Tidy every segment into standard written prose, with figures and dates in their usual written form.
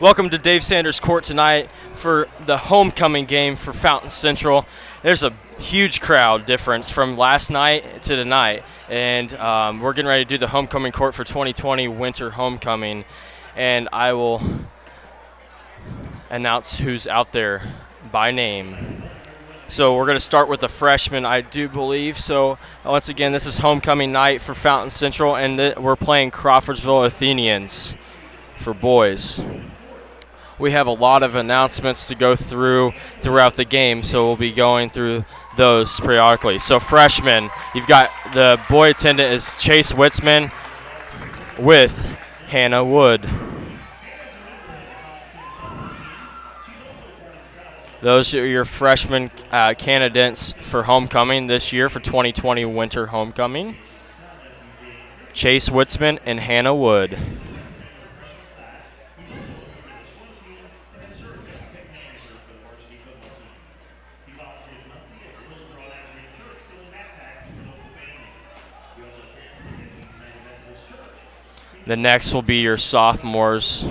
Welcome to Dave Sanders Court tonight for the homecoming game for Fountain Central. There's a huge crowd difference from last night to tonight, and we're getting ready to do the homecoming court for 2020 winter homecoming, and I will announce who's out there by name. So we're going to start with the freshmen, I do believe. So once again, this is homecoming night for Fountain Central, and we're playing Crawfordsville Athenians for boys. We have a lot of announcements to go throughout the game, so we'll be going through those periodically. So freshmen, you've got the boy attendant is Chase Witzman with Hannah Wood. Those are your freshman candidates for homecoming this year for 2020 winter homecoming. Chase Witzman and Hannah Wood. The next will be your sophomores.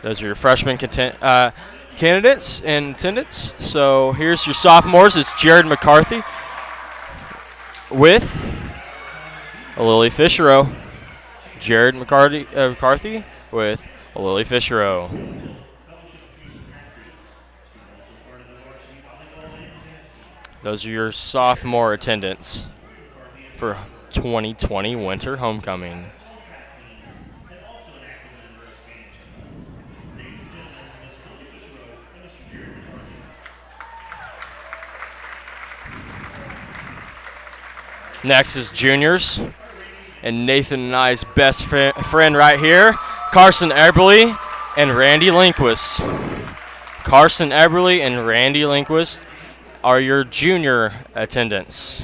Those are your freshman candidates in attendance. So here's your sophomores. It's Jared McCarthy with Lily Fischerow. Jared McCarthy with Lily Fischerow. Those are your sophomore attendants for 2020 winter homecoming. Next is juniors, and Nathan and I's best friend right here, Carson Eberly and Randy Lindquist. Carson Eberly and Randy Lindquist are your junior attendants.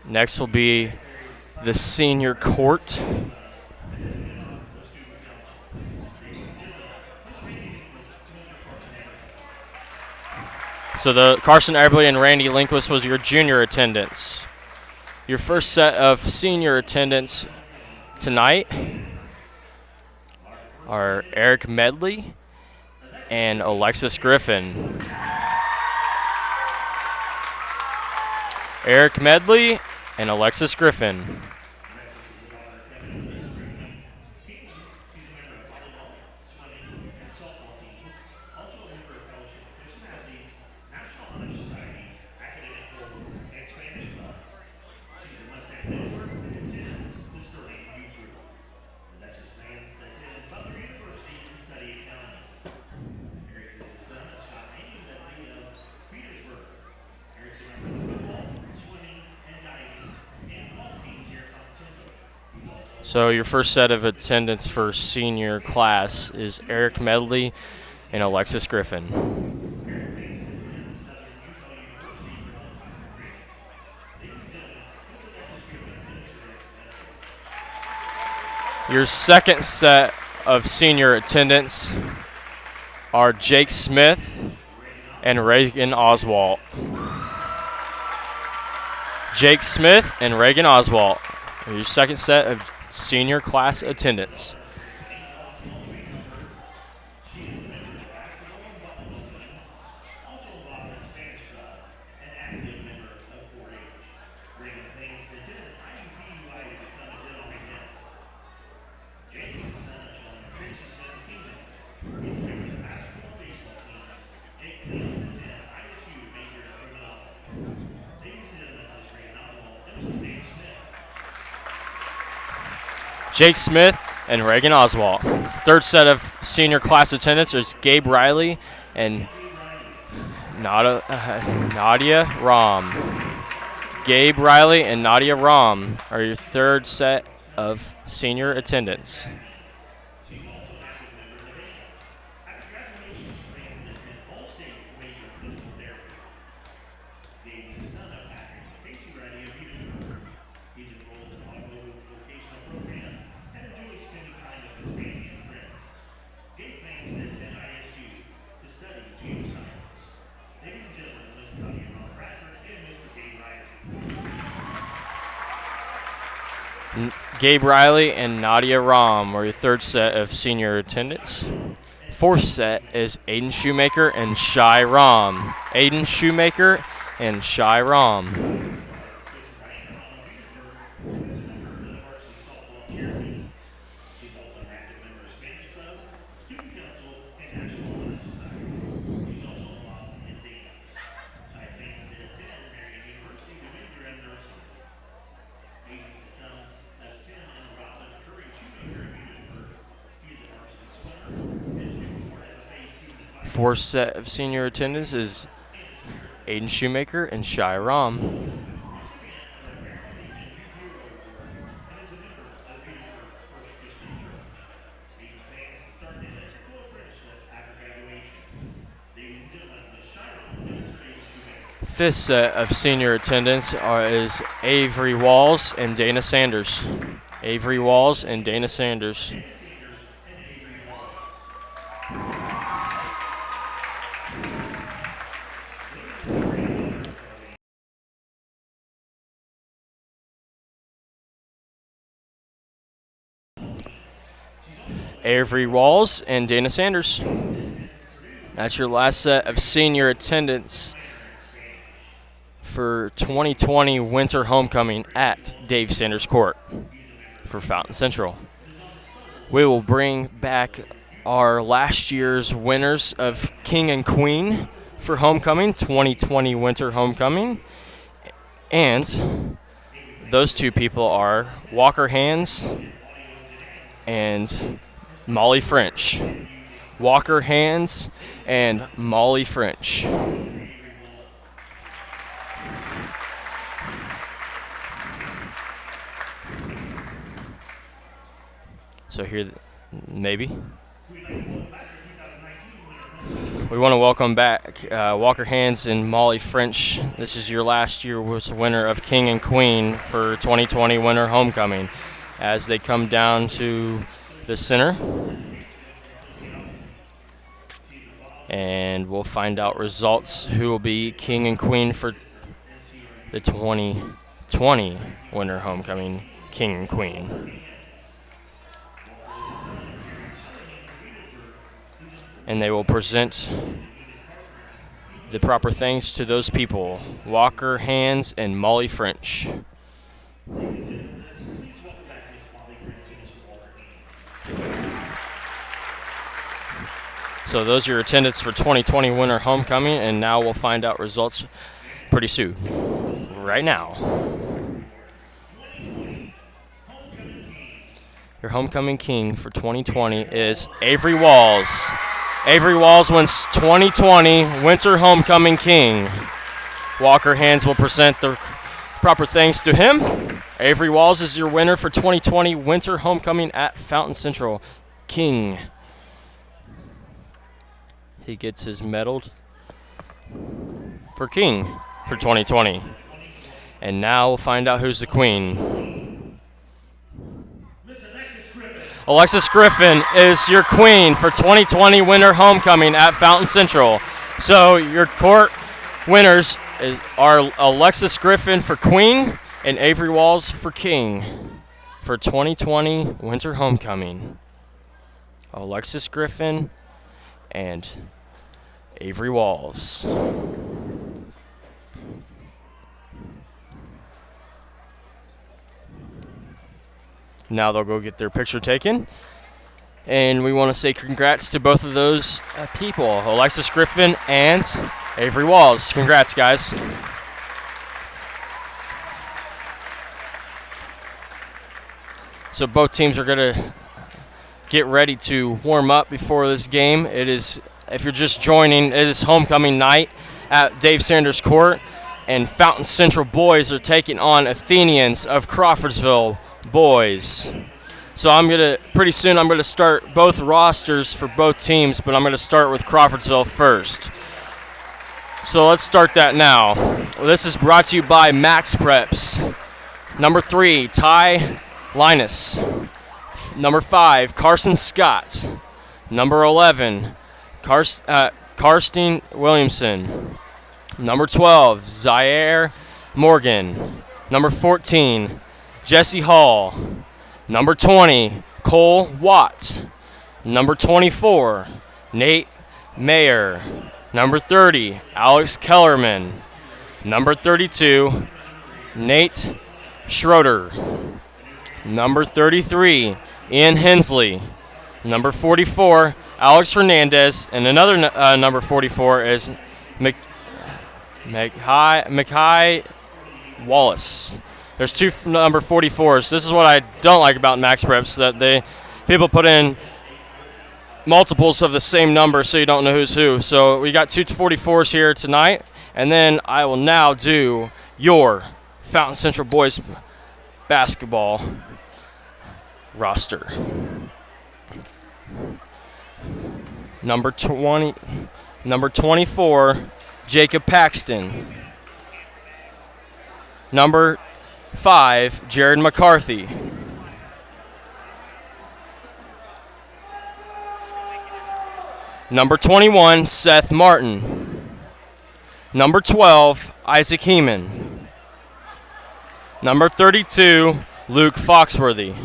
Next will be the senior court. So the Carson Eberly and Randy Lindquist was your junior attendance. Your first set of senior attendance tonight are Eric Medley and Alexis Griffin. Eric Medley and Alexis Griffin. So your first set of attendance for senior class is Eric Medley and Alexis Griffin. Your second set of senior attendance are Jake Smith and Reagan Oswalt. Jake Smith and Reagan Oswalt are your second set of senior class attendance. Jake Smith and Reagan Oswalt. Third set of senior class attendance is Gabe Riley and Nadia Rom. Gabe Riley and Nadia Rom are your third set of senior attendance. Gabe Riley and Nadia Ram are your third set of senior attendants. Fourth set is Aiden Shoemaker and Shai Ram. Aiden Shoemaker and Shai Ram. Fourth set of senior attendance is Aiden Shoemaker and Shai Ram. Fifth set of senior attendance is Avery Walls and Dana Sanders. Avery Walls and Dana Sanders. Avery Walls and Dana Sanders. That's your last set of senior attendance for 2020 Winter Homecoming at Dave Sanders Court for Fountain Central. We will bring back our last year's winners of King and Queen for Homecoming, 2020 Winter Homecoming. And those two people are Walker Hands and Molly French. Walker Hands and Molly French. So here, maybe. We want to welcome back Walker Hands and Molly French. This is your last year was winner of King and Queen for 2020 Winter Homecoming as they come down to the center. And we'll find out results who will be King and Queen for the 2020 Winter Homecoming King and Queen. And they will present the proper things to those people, Walker Hands and Molly French. So those are your attendants for 2020 Winter Homecoming, and now we'll find out results pretty soon, right now. Your Homecoming King for 2020 is Avery Walls. Avery Walls wins 2020 Winter Homecoming King. Walker Hands will present the proper things to him. Avery Walls is your winner for 2020 Winter Homecoming at Fountain Central King. He gets his medal for King for 2020. And now we'll find out who's the Queen. Alexis Griffin is your Queen for 2020 Winter Homecoming at Fountain Central. So your court winners are Alexis Griffin for Queen and Avery Walls for King for 2020 Winter Homecoming. Alexis Griffin and Avery Walls. Now they'll go get their picture taken. And we want to say congrats to both of those people, Alexis Griffin and Avery Walls. Congrats, guys. So both teams are going to get ready to warm up before this game. It is, if you're just joining, it is homecoming night at Dave Sanders Court, and Fountain Central boys are taking on Athenians of Crawfordsville boys. So pretty soon I'm gonna start both rosters for both teams, but I'm gonna start with Crawfordsville first. So let's start that now. This is brought to you by Max Preps. Number 3, Ty Linus. Number 5, Carson Scott. Number 11, Karsten Williamson. Number 12, Zaire Morgan. Number 14, Jesse Hall. Number 20, Cole Watts. Number 24, Nate Mayer. Number 30, Alex Kellerman. Number 32, Nate Schroeder. Number 33, Ian Hensley. Number 44, Alex Hernandez. And another number 44 is Mekhi Wallace. There's two number 44s. This is what I don't like about Max Preps, that people put in multiples of the same number so you don't know who's who. So we got two 44s here tonight, and then I will now do your Fountain Central boys basketball roster. Number 24, Jacob Paxton. Number 5, Jared McCarthy. Number 21, Seth Martin. Number 12, Isaac Heeman. Number 32, Luke Foxworthy.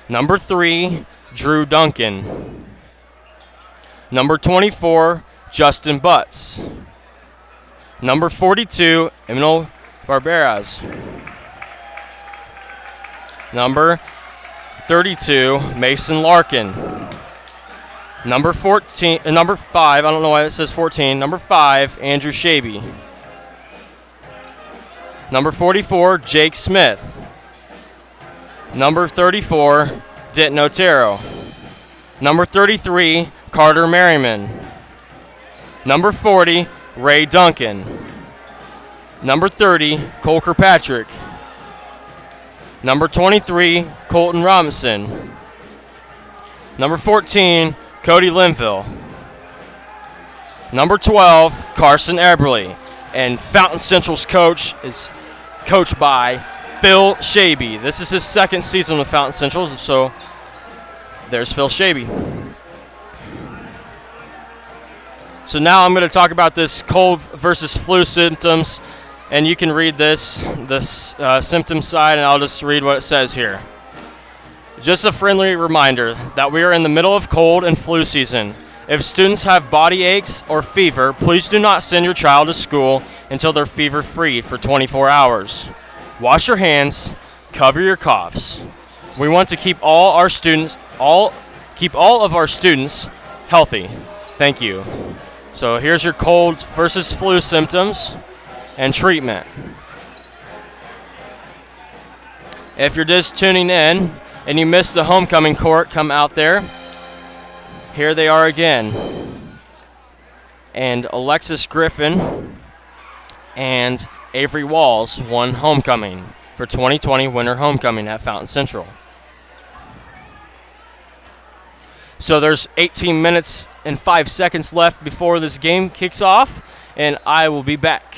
Number 3, Drew Duncan. Number 24, Justin Butts. Number 42, Emil Barberas. Number 32, Mason Larkin. Number 5, I don't know why it says 14. Number 5, Andrew Shaby. Number 44, Jake Smith. Number 34, Denton Otero. Number 33, Carter Merriman. Number 40, Ray Duncan. Number 30, Cole Kirkpatrick. Number 23, Colton Robinson. Number 14, Cody Linville. Number 12, Carson Eberly. And Fountain Central's coach is coached by Phil Shaby. This is his second season with Fountain Central, so there's Phil Shaby. So now I'm going to talk about this cold versus flu symptoms, and you can read this symptom side, and I'll just read what it says here. Just a friendly reminder that we are in the middle of cold and flu season. If students have body aches or fever, please do not send your child to school until they're fever-free for 24 hours. Wash your hands, cover your coughs. We want to keep all of our students healthy. Thank you. So here's your colds versus flu symptoms and treatment. If you're just tuning in and you missed the homecoming court, come out there. Here they are again. And Alexis Griffin and Avery Walls won homecoming for 2020 winter homecoming at Fountain Central. So there's 18 minutes and 5 seconds left before this game kicks off, and I will be back.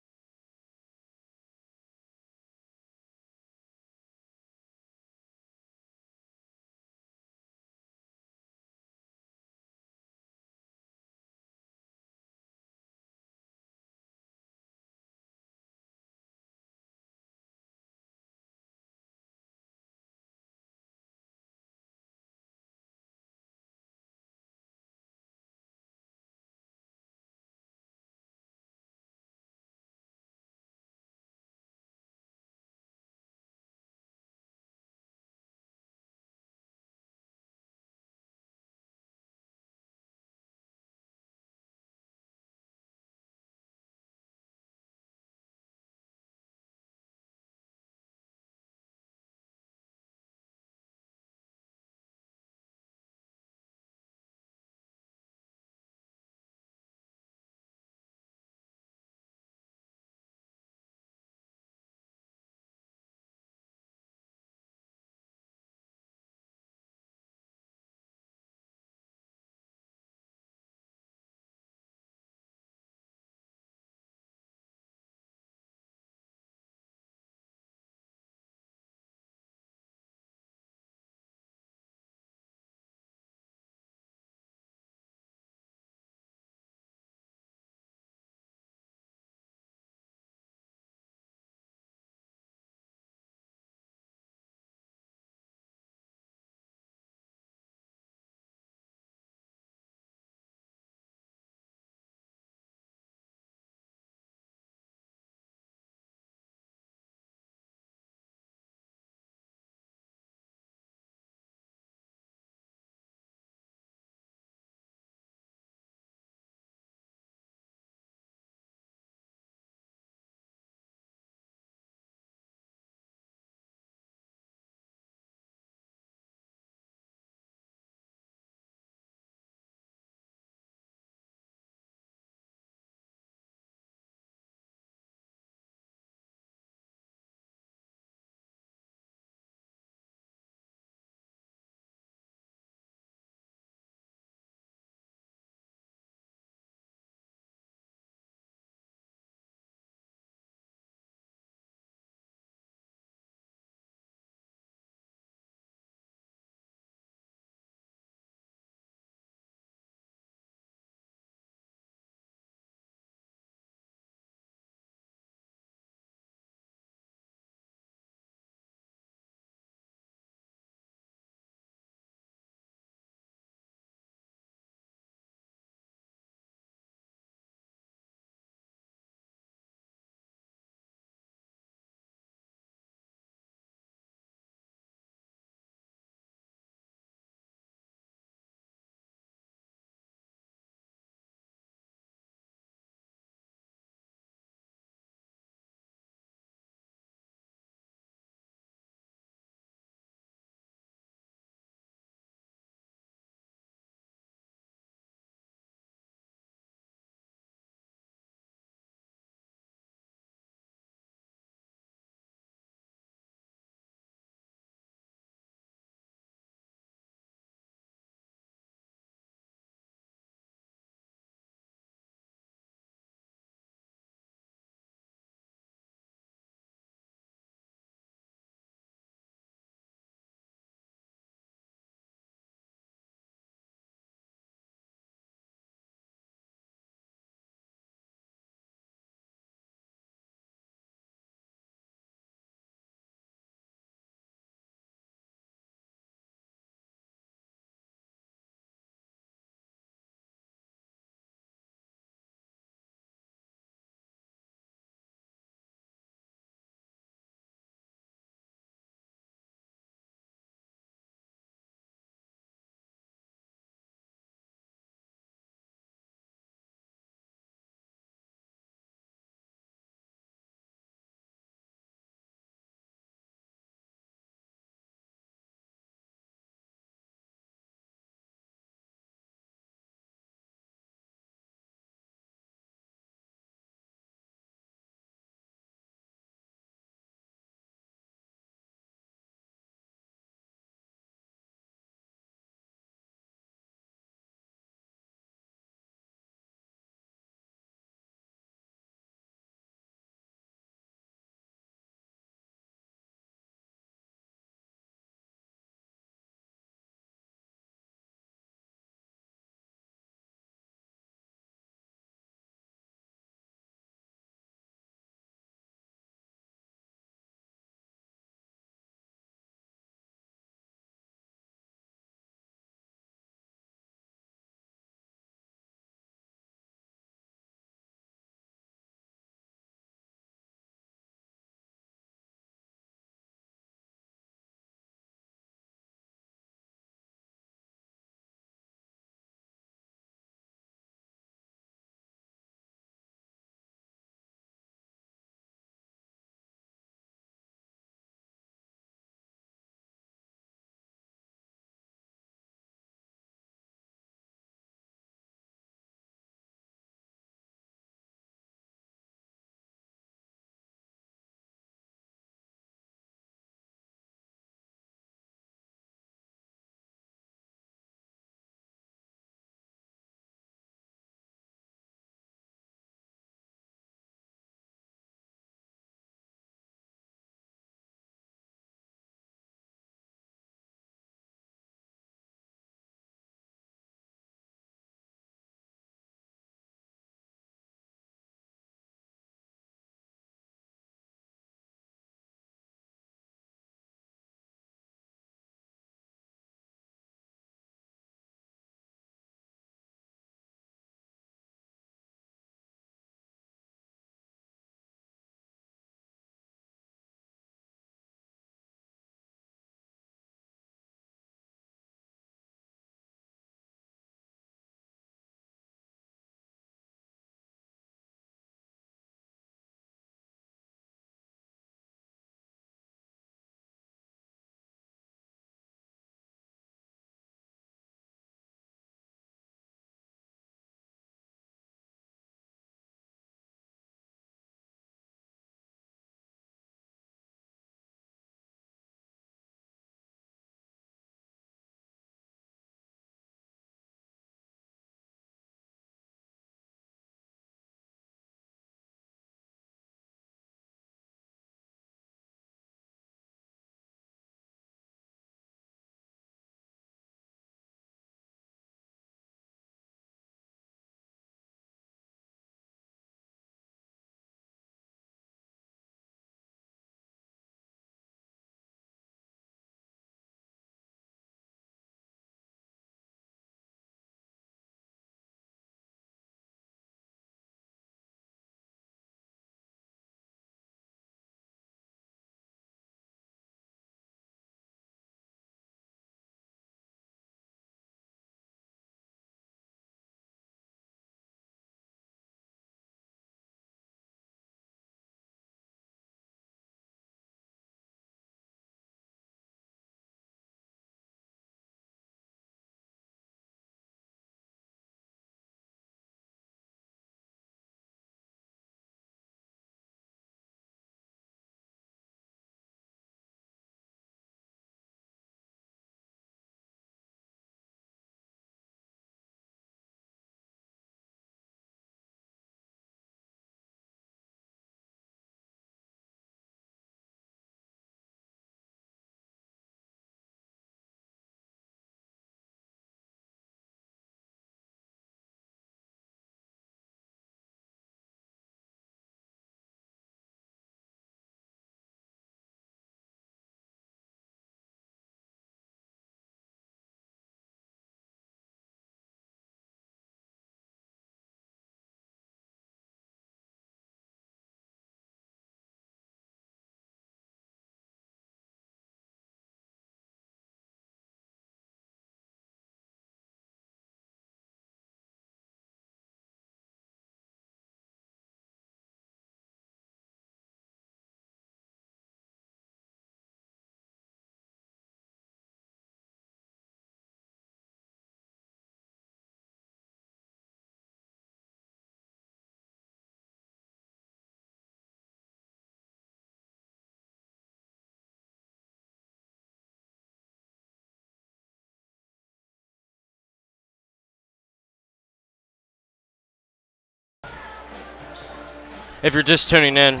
If you're just tuning in,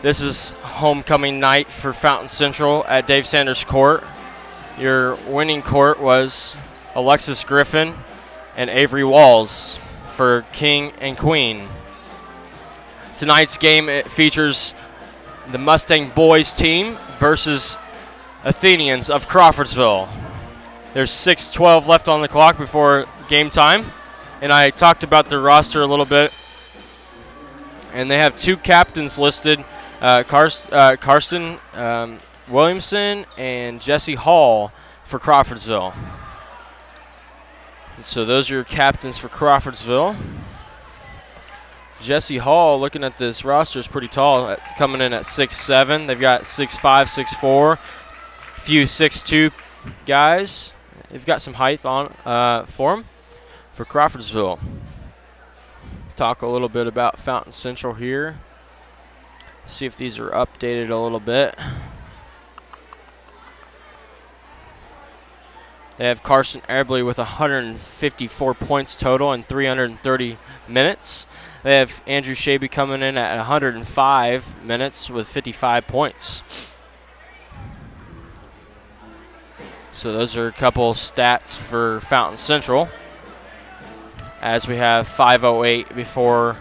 this is homecoming night for Fountain Central at Dave Sanders Court. Your winning court was Alexis Griffin and Avery Walls for King and Queen. Tonight's game, it features the Mustang boys team versus Athenians of Crawfordsville. There's 6:12 left on the clock before game time, and I talked about the roster a little bit. And they have 2 captains listed, Karsten Williamson and Jesse Hall for Crawfordsville. So those are your captains for Crawfordsville. Jesse Hall, looking at this roster, is pretty tall, coming in at 6'7". They've got 6'5", 6'4", a few 6'2" guys. They've got some height on for them for Crawfordsville. Talk a little bit about Fountain Central here. See if these are updated a little bit. They have Carson Erbley with 154 points total in 330 minutes. They have Andrew Shaby coming in at 105 minutes with 55 points. So those are a couple stats for Fountain Central, as we have 5:08 before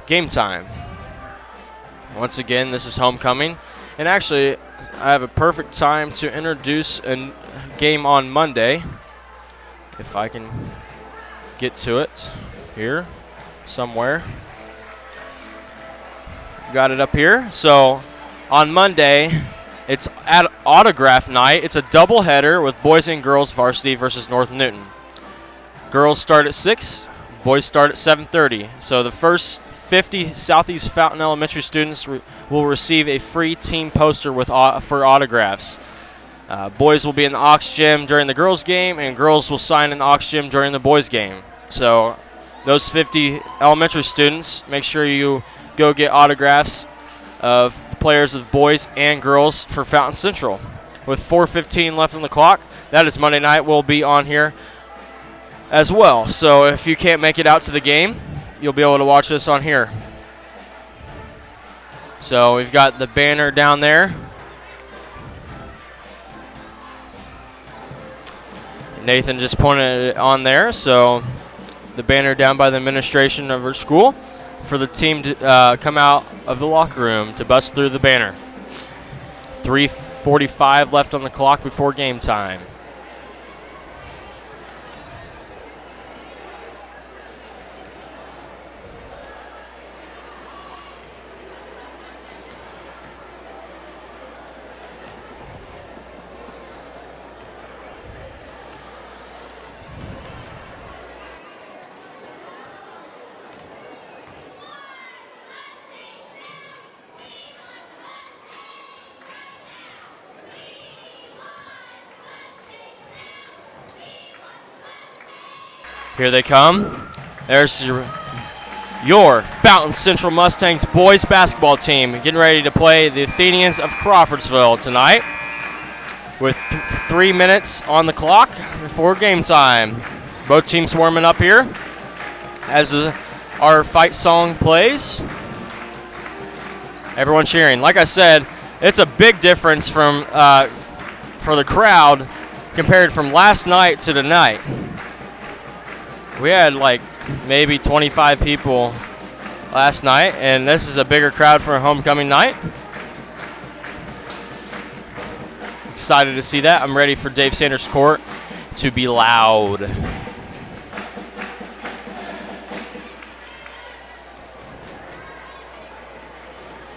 game time. Once again, this is homecoming. And actually, I have a perfect time to introduce a game on Monday, if I can get to it here somewhere. Got it up here. So on Monday, it's at autograph night. It's a doubleheader with boys and girls varsity versus North Newton. Girls start at 6, boys start at 7:30. So the first 50 Southeast Fountain Elementary students will receive a free team poster for autographs. Boys will be in the Aux Gym during the girls' game, and girls will sign in the Aux Gym during the boys' game. So those 50 elementary students, make sure you go get autographs of players of boys and girls for Fountain Central. With 4:15 left on the clock, that is Monday night. We'll be on here as well. So if you can't make it out to the game, you'll be able to watch this on here. So we've got the banner down there. Nathan just pointed it on there. So the banner down by the administration of our school for the team to come out of the locker room to bust through the banner. 3:45 left on the clock before game time. Here they come. There's your Fountain Central Mustangs boys basketball team getting ready to play the Athenians of Crawfordsville tonight with 3 minutes on the clock before game time. Both teams warming up here as our fight song plays. Everyone cheering. Like I said, it's a big difference from for the crowd compared from last night to tonight. We had like maybe 25 people last night, and this is a bigger crowd for a homecoming night. Excited to see that. I'm ready for Dave Sanders Court to be loud.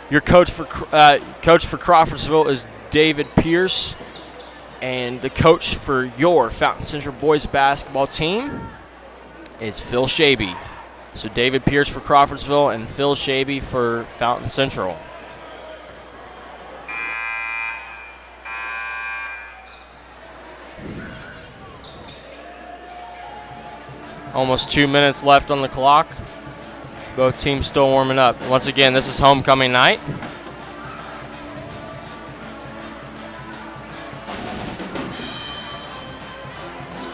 Your coach for Crawfordsville is David Pierce, and the coach for your Fountain Central boys basketball team is Phil Shaby. So David Pierce for Crawfordsville and Phil Shaby for Fountain Central. Almost 2 minutes left on the clock. Both teams still warming up. Once again, this is homecoming night.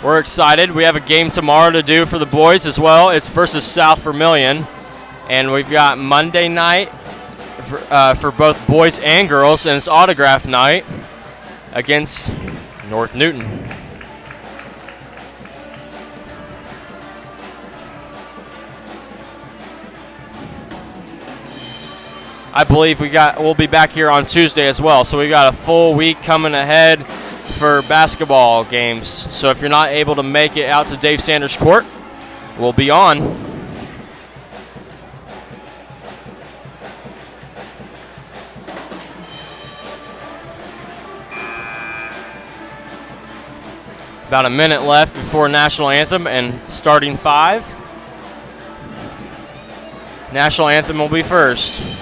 We're excited. We have a game tomorrow to do for the boys as well. It's versus South Vermilion. And we've got Monday night for both boys and girls, and it's autograph night against North Newton. I believe we'll be back here on Tuesday as well. So we got a full week coming ahead for basketball games. So if you're not able to make it out to Dave Sanders Court, we'll be on. About a minute left before National Anthem and starting 5. National Anthem will be first.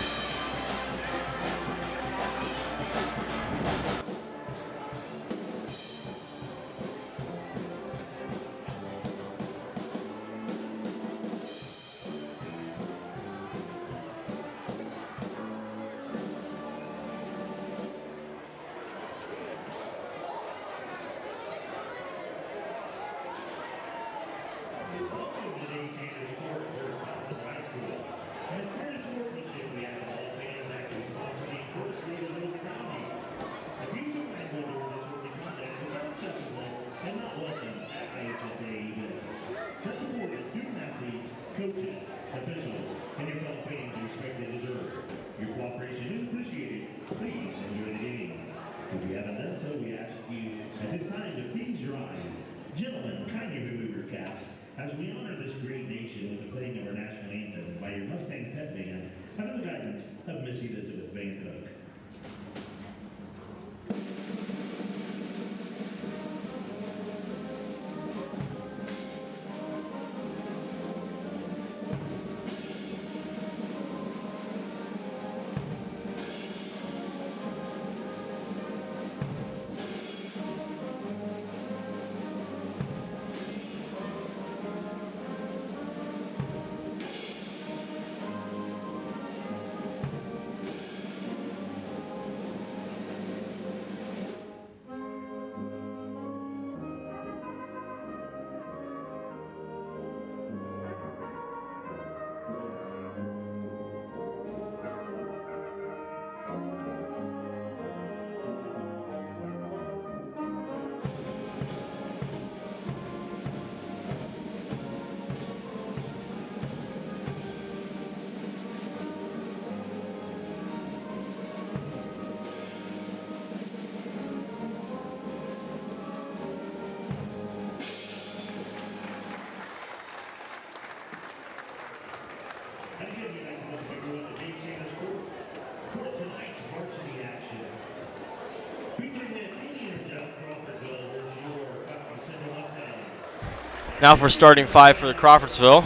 Now for starting 5 for the Crawfordsville.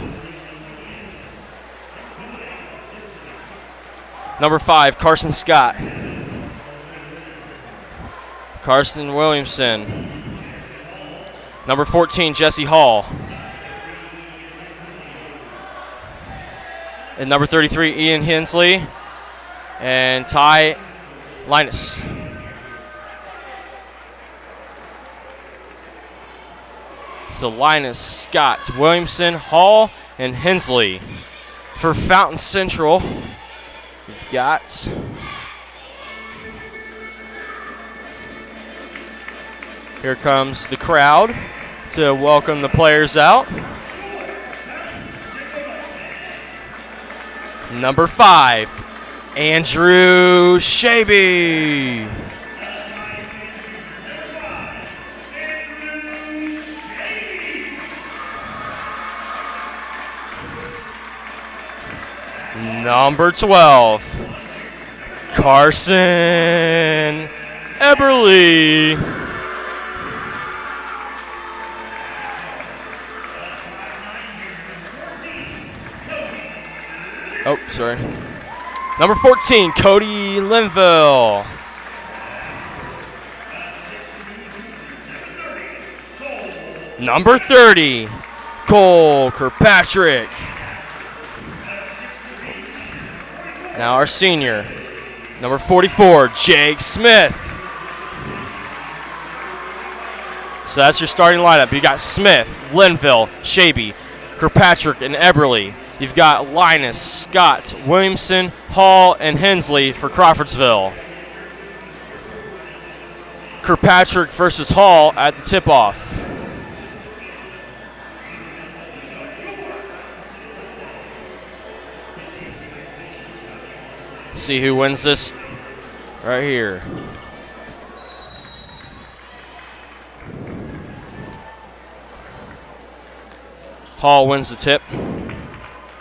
Number 5, Carson Scott. Carson Williamson. Number 14, Jesse Hall. And number 33, Ian Hensley. And Ty Linus. So Linus, Scott, Williamson, Hall, and Hensley. For Fountain Central, we've got here comes the crowd to welcome the players out. Number 5, Andrew Shaby. Number 12, Carson Eberly. Oh, sorry. Number 14, Cody Linville. Number 30, Cole Kirkpatrick. Now our senior, number 44, Jake Smith. So that's your starting lineup. You got Smith, Linville, Shaby, Kirkpatrick, and Eberly. You've got Linus, Scott, Williamson, Hall, and Hensley for Crawfordsville. Kirkpatrick versus Hall at the tip-off. See who wins this right here. Hall wins the tip.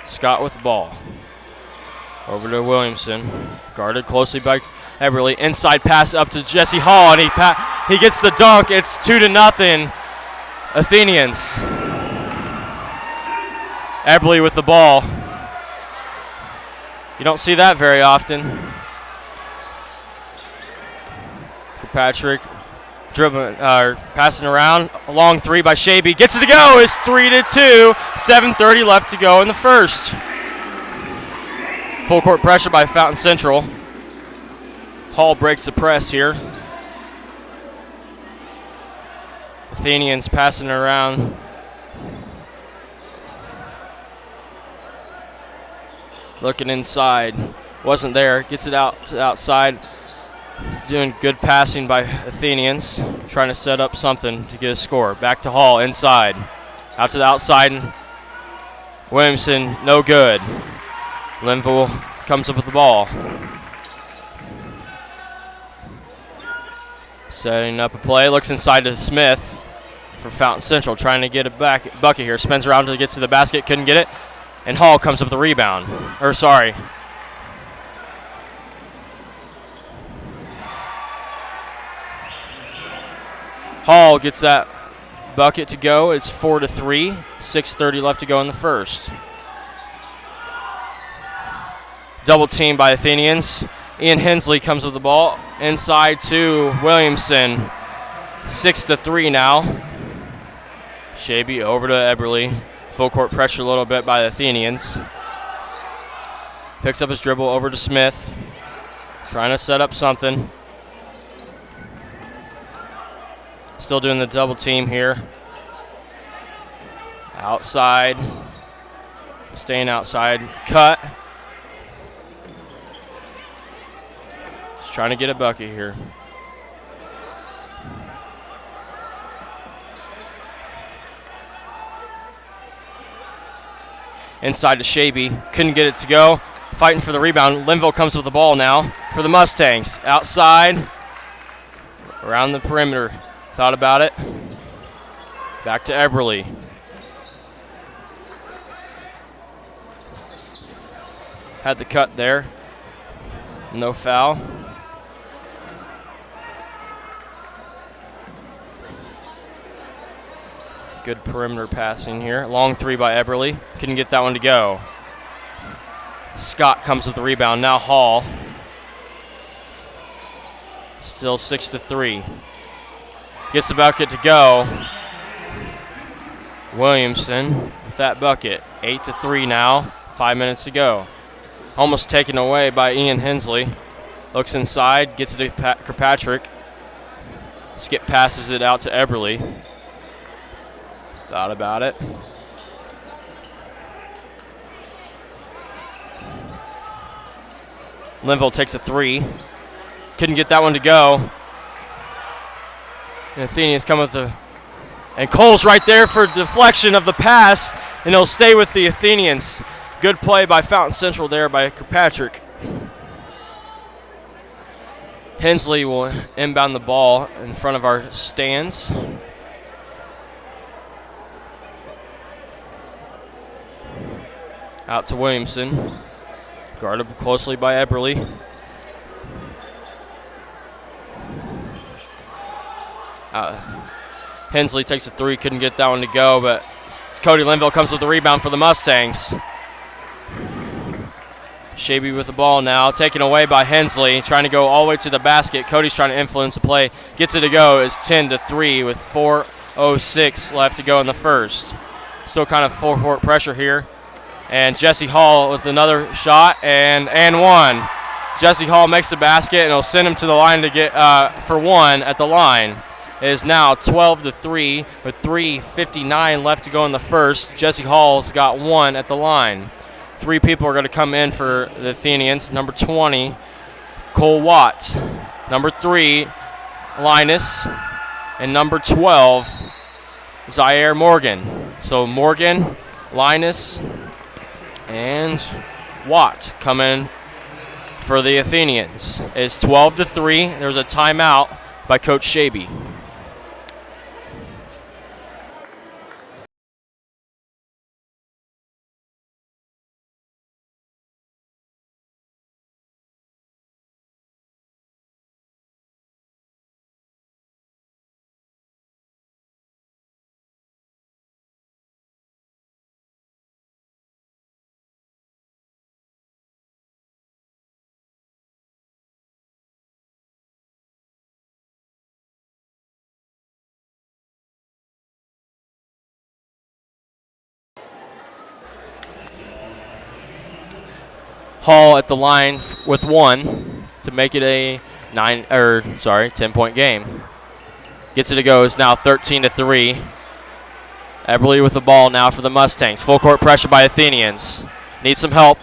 Scott with the ball. Over to Williamson. Guarded closely by Eberly. Inside pass up to Jesse Hall, and he gets the dunk. It's 2-0 Athenians. Eberly with the ball. You don't see that very often. Patrick dribbling, passing around. A long three by Shaby. Gets it to go. It's 3-2. 7:30 left to go in the first. Full court pressure by Fountain Central. Hall breaks the press here. Athenians passing around. Looking inside. Wasn't there. Gets it out to the outside. Doing good passing by Athenians. Trying to set up something to get a score. Back to Hall inside. Out to the outside. Williamson, no good. Linville comes up with the ball. Setting up a play. Looks inside to Smith for Fountain Central. Trying to get a bucket here. Spins around until he gets to the basket. Couldn't get it. And Hall comes up with the rebound. Hall gets that bucket to go. It's 4-3. 6:30 left to go in the first. Double team by Athenians. Ian Hensley comes with the ball. Inside to Williamson. 6-3 now. Shaby over to Eberly. Full court pressure a little bit by the Athenians. Picks up his dribble over to Smith. Trying to set up something. Still doing the double team here. Outside. Staying outside. Cut. Just trying to get a bucket here. Inside to Shaby. Couldn't get it to go. Fighting for the rebound. Linville comes with the ball now for the Mustangs. Outside. Around the perimeter. Thought about it. Back to Eberly. Had the cut there. No foul. Good perimeter passing here. Long three by Eberly. Couldn't get that one to go. Scott comes with the rebound. Now Hall. Still 6-3. Gets the bucket to go. Williamson with that bucket. 8-3 now. 5 minutes to go. Almost taken away by Ian Hensley. Looks inside. Gets it to Kirkpatrick. Skip passes it out to Eberly. Thought about it. Linville takes a three. Couldn't get that one to go. And Athenians come with the... And Cole's right there for deflection of the pass. And he'll stay with the Athenians. Good play by Fountain Central there by Kirkpatrick. Hensley will inbound the ball in front of our stands. Out to Williamson. Guarded closely by Eberly. Hensley takes a three. Couldn't get that one to go, but Cody Linville comes with the rebound for the Mustangs. Shaby with the ball now, taken away by Hensley, trying to go all the way to the basket. Cody's trying to influence the play. Gets it to go. It's 10-3 with 4:06 left to go in the first. Still kind of full court pressure here. And Jesse Hall with another shot and one. Jesse Hall makes the basket, and he'll send him to the line to get for one at the line. It is now 12-3 with 3:59 left to go in the first. Jesse Hall's got one at the line. 3 people are going to come in for the Athenians. Number 20, Cole Watts. Number 3, Linus. And number 12, Zaire Morgan. So Morgan, Linus, and Watt come in for the Athenians. It's 12-3. There's a timeout by Coach Shaby. Hall at the line with 1 to make it a 10-point game. Gets it to go. It's now 13-3. Eberly with the ball now for the Mustangs. Full court pressure by Athenians. Needs some help.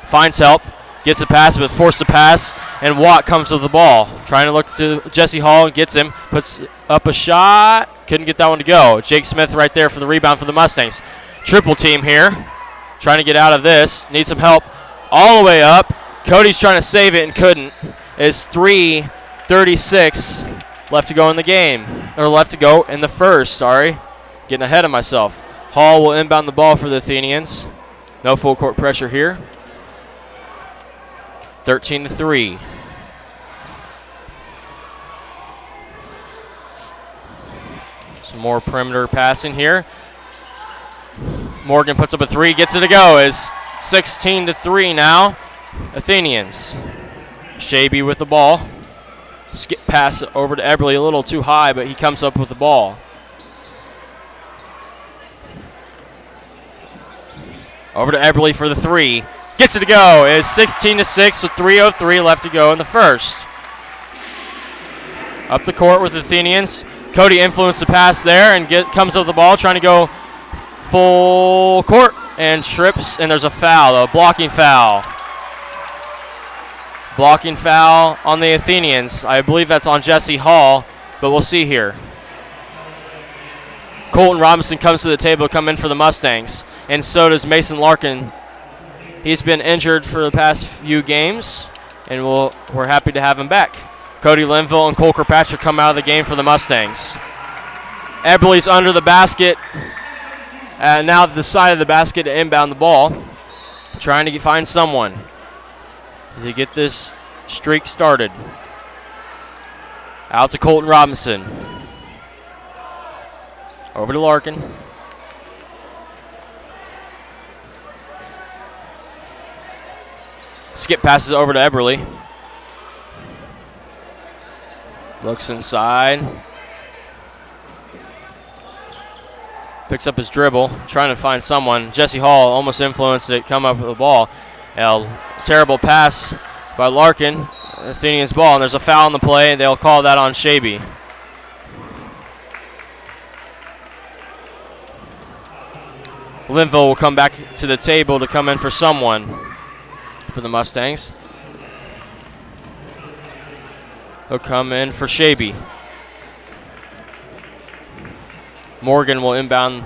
Finds help. Gets a pass, but forced to pass. And Watt comes with the ball. Trying to look to Jesse Hall and gets him. Puts up a shot. Couldn't get that one to go. Jake Smith right there for the rebound for the Mustangs. Triple team here. Trying to get out of this. Needs some help. All the way up. Cody's trying to save it and couldn't. It's 3:36 left to go in the game. Or left to go in the first, sorry. Getting ahead of myself. Hall will inbound the ball for the Athenians. No full court pressure here. 13-3. Some more perimeter passing here. Morgan puts up a 3, gets it to go. It's 16-3 now. Athenians. Shaby with the ball. Skip pass over to Eberly, a little too high, but he comes up with the ball. Over to Eberly for the 3. Gets it to go. It's 16-6 with 3:03 left to go in the first. Up the court with the Athenians. Cody influenced the pass there and comes up with the ball, trying to go full court and trips, and there's a foul, a blocking foul. Blocking foul on the Athenians. I believe that's on Jesse Hall, but we'll see here. Colton Robinson comes to the table to come in for the Mustangs, and so does Mason Larkin. He's been injured for the past few games, and we're happy to have him back. Cody Linville and Cole Kirkpatrick come out of the game for the Mustangs. Eberly's under the basket. Now to the side of the basket to inbound the ball. Trying to find someone to get this streak started. Out to Colton Robinson. Over to Larkin. Skip passes over to Eberly. Looks inside. Picks up his dribble, trying to find someone. Jesse Hall almost influenced it, come up with the ball. A terrible pass by Larkin. Athenians ball, and there's a foul on the play, and they'll call that on Shaby. Linville will come back to the table to come in for someone for the Mustangs. He'll come in for Shaby. Morgan will inbound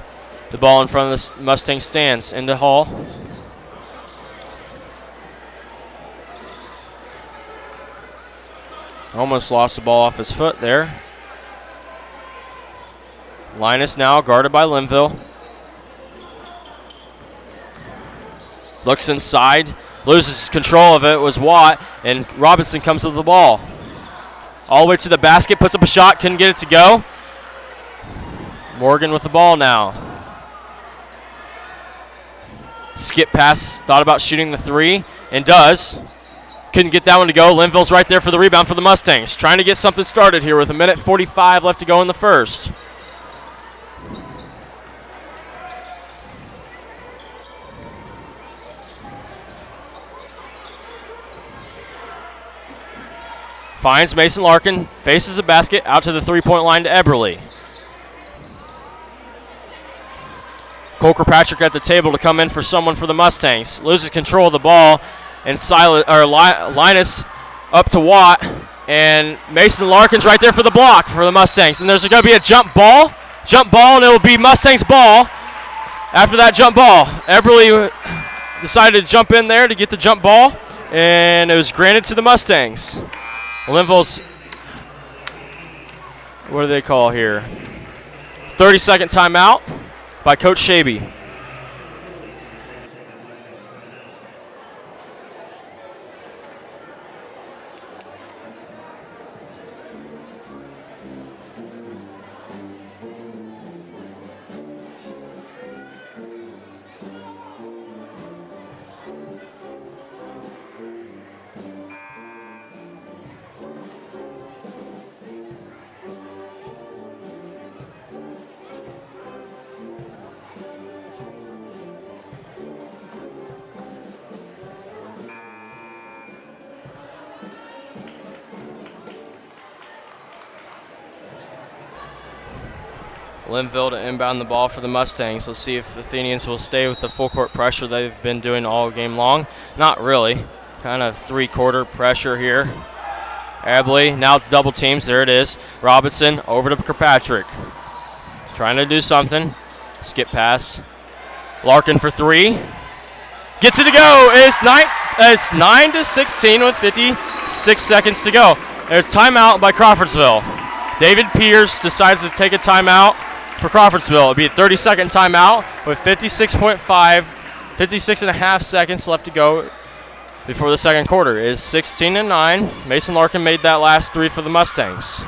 the ball in front of the Mustang stands into Hall. Almost lost the ball off his foot there. Linus now guarded by Linville. Looks inside, loses control of it, was Watt, and Robinson comes with the ball. All the way to the basket, puts up a shot, couldn't get it to go. Morgan with the ball now. Skip pass, thought about shooting the 3, and does. Couldn't get that one to go. Linville's right there for the rebound for the Mustangs. Trying to get something started here with 1:45 left to go in the first. Finds Mason Larkin, faces the basket, out to the three-point line to Eberly. Cole Kirkpatrick at the table to come in for someone for the Mustangs. Loses control of the ball, and Linus up to Watt, and Mason Larkin's right there for the block for the Mustangs. And there's going to be a jump ball, and it will be Mustangs ball after that jump ball. Eberly decided to jump in there to get the jump ball, and it was granted to the Mustangs. Linville's, what do they call here? It's 30-second timeout by Coach Shaby. Linville to inbound the ball for the Mustangs. Let's see if the Athenians will stay with the full court pressure they've been doing all game long. Not really. Kind of three-quarter pressure here. Eberly now double teams. There it is. Robinson over to Kirkpatrick. Trying to do something. Skip pass. Larkin for three. Gets it to go. It's 9-16 with 56 seconds to go. There's timeout by Crawfordsville. David Pierce decides to take a timeout for Crawfordsville. It'll be a 30-second timeout with 56 and a half seconds left to go before the second quarter. It is 16-9. Mason Larkin made that last three for the Mustangs.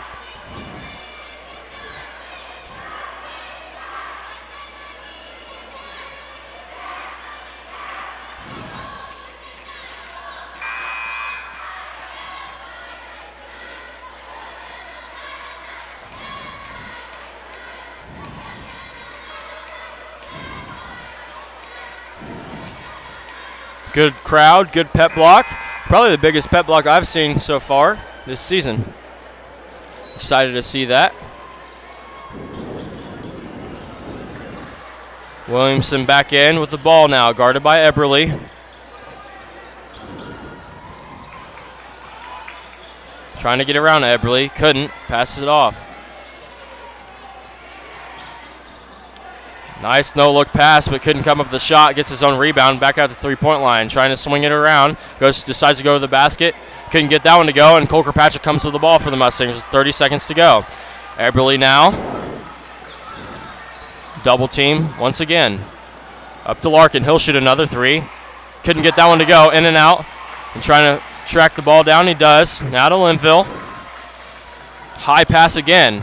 Good crowd, good pep block. Probably the biggest pep block I've seen so far this season. Excited to see that. Williamson back in with the ball now, guarded by Eberly. Trying to get around Eberly, couldn't, passes it off. Nice no-look pass, but couldn't come up with the shot. Gets his own rebound back out the three-point line. Trying to swing it around. Decides to go to the basket. Couldn't get that one to go, and Cole Kirkpatrick comes with the ball for the Mustangs with 30 seconds to go. Eberly now. Double team once again. Up to Larkin. He'll shoot another three. Couldn't get that one to go. In and out. And trying to track the ball down. He does. Now to Linville. High pass again.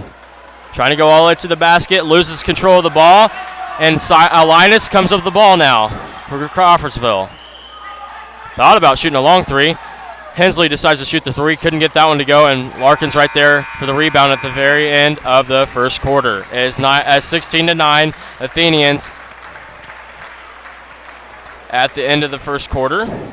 Trying to go all the way to the basket. Loses control of the ball. And Linus comes up with the ball now for Crawfordsville. Thought about shooting a long three. Hensley decides to shoot the three. Couldn't get that one to go, and Larkin's right there for the rebound at the very end of the first quarter. It is 16-9 Athenians at the end of the first quarter.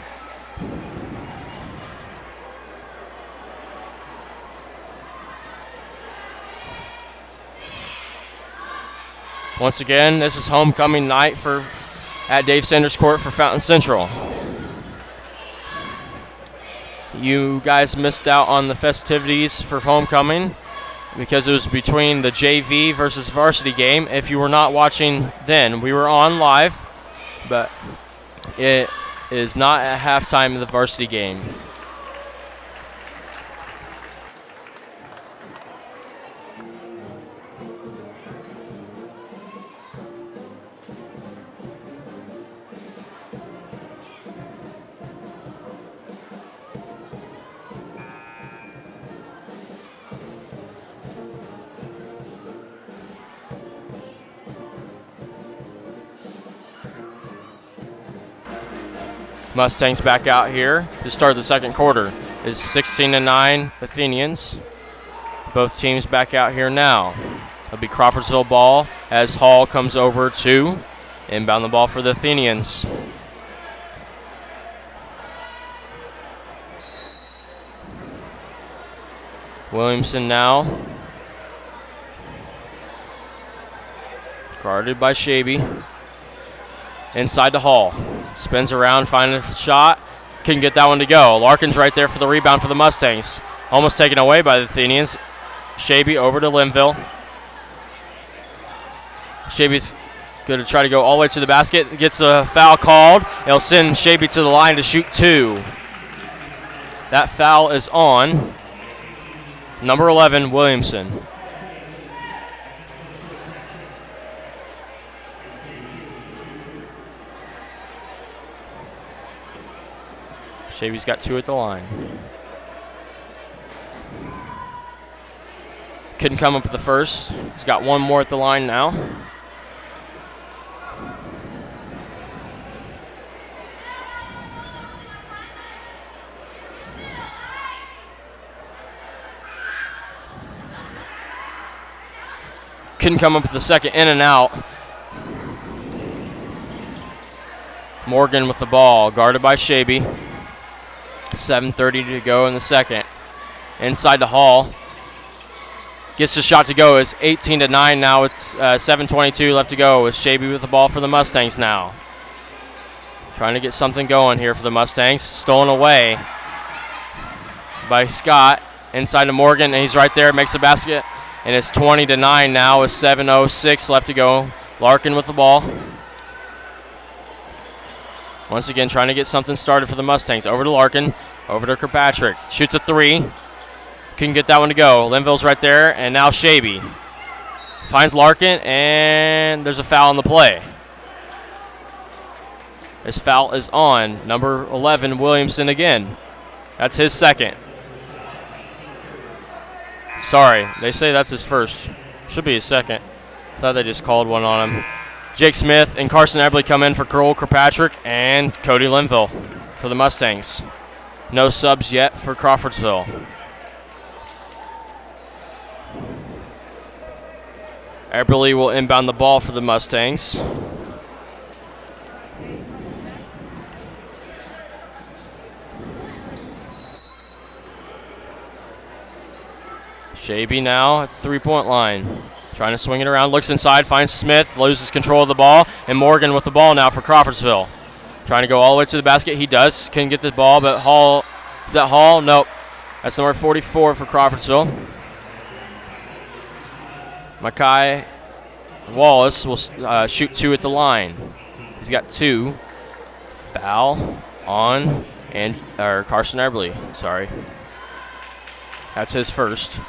Once again, this is homecoming night at Dave Sanders Court for Fountain Central. You guys missed out on the festivities for homecoming because it was between the JV versus varsity game. If you were not watching then, we were on live, but it is not at halftime of the varsity game. Mustangs back out here to start the second quarter. It's 16-9 Athenians. Both teams back out here now. It'll be Crawfordsville ball as Hall comes over to inbound the ball for the Athenians. Williamson now. Guarded by Shaby. Inside to Hall. Spins around, finding a shot. Couldn't get that one to go. Larkin's right there for the rebound for the Mustangs. Almost taken away by the Athenians. Shaby over to Linville. Shaby's going to try to go all the way to the basket. Gets a foul called. It'll send Shaby to the line to shoot 2. That foul is on number 11, Williamson. Shavy's got 2 at the line. Couldn't come up with the first. He's got 1 more at the line now. Couldn't come up with the second. In and out. Morgan with the ball, guarded by Shaby. 7:30 to go in the second. Inside to Hall. Gets the shot to go. It's 18-9 now. It's 7:22 left to go with Shaby with the ball for the Mustangs now. Trying to get something going here for the Mustangs. Stolen away by Scott. Inside to Morgan, and he's right there. Makes the basket, and it's 20-9 now with 7:06 left to go. Larkin with the ball. Once again, trying to get something started for the Mustangs. Over to Larkin. Over to Kirkpatrick. Shoots a 3. Couldn't get that one to go. Linville's right there, and now Shaby. Finds Larkin, and there's a foul on the play. This foul is on number 11, Williamson again. That's his second. Sorry, they say that's his first. Should be his second. Thought they just called one on him. Jake Smith and Carson Eberly come in for Cole Kirkpatrick and Cody Linville for the Mustangs. No subs yet for Crawfordsville. Eberly will inbound the ball for the Mustangs. Shaby now at the three-point line. Trying to swing it around, looks inside, finds Smith, loses control of the ball, and Morgan with the ball now for Crawfordsville. Trying to go all the way to the basket. He does. Couldn't get the ball, but Hall, is that Hall? Nope. That's number 44 for Crawfordsville. Makai Wallace will shoot 2 at the line. He's got 2. Foul on Carson Eberly. Sorry. That's his first.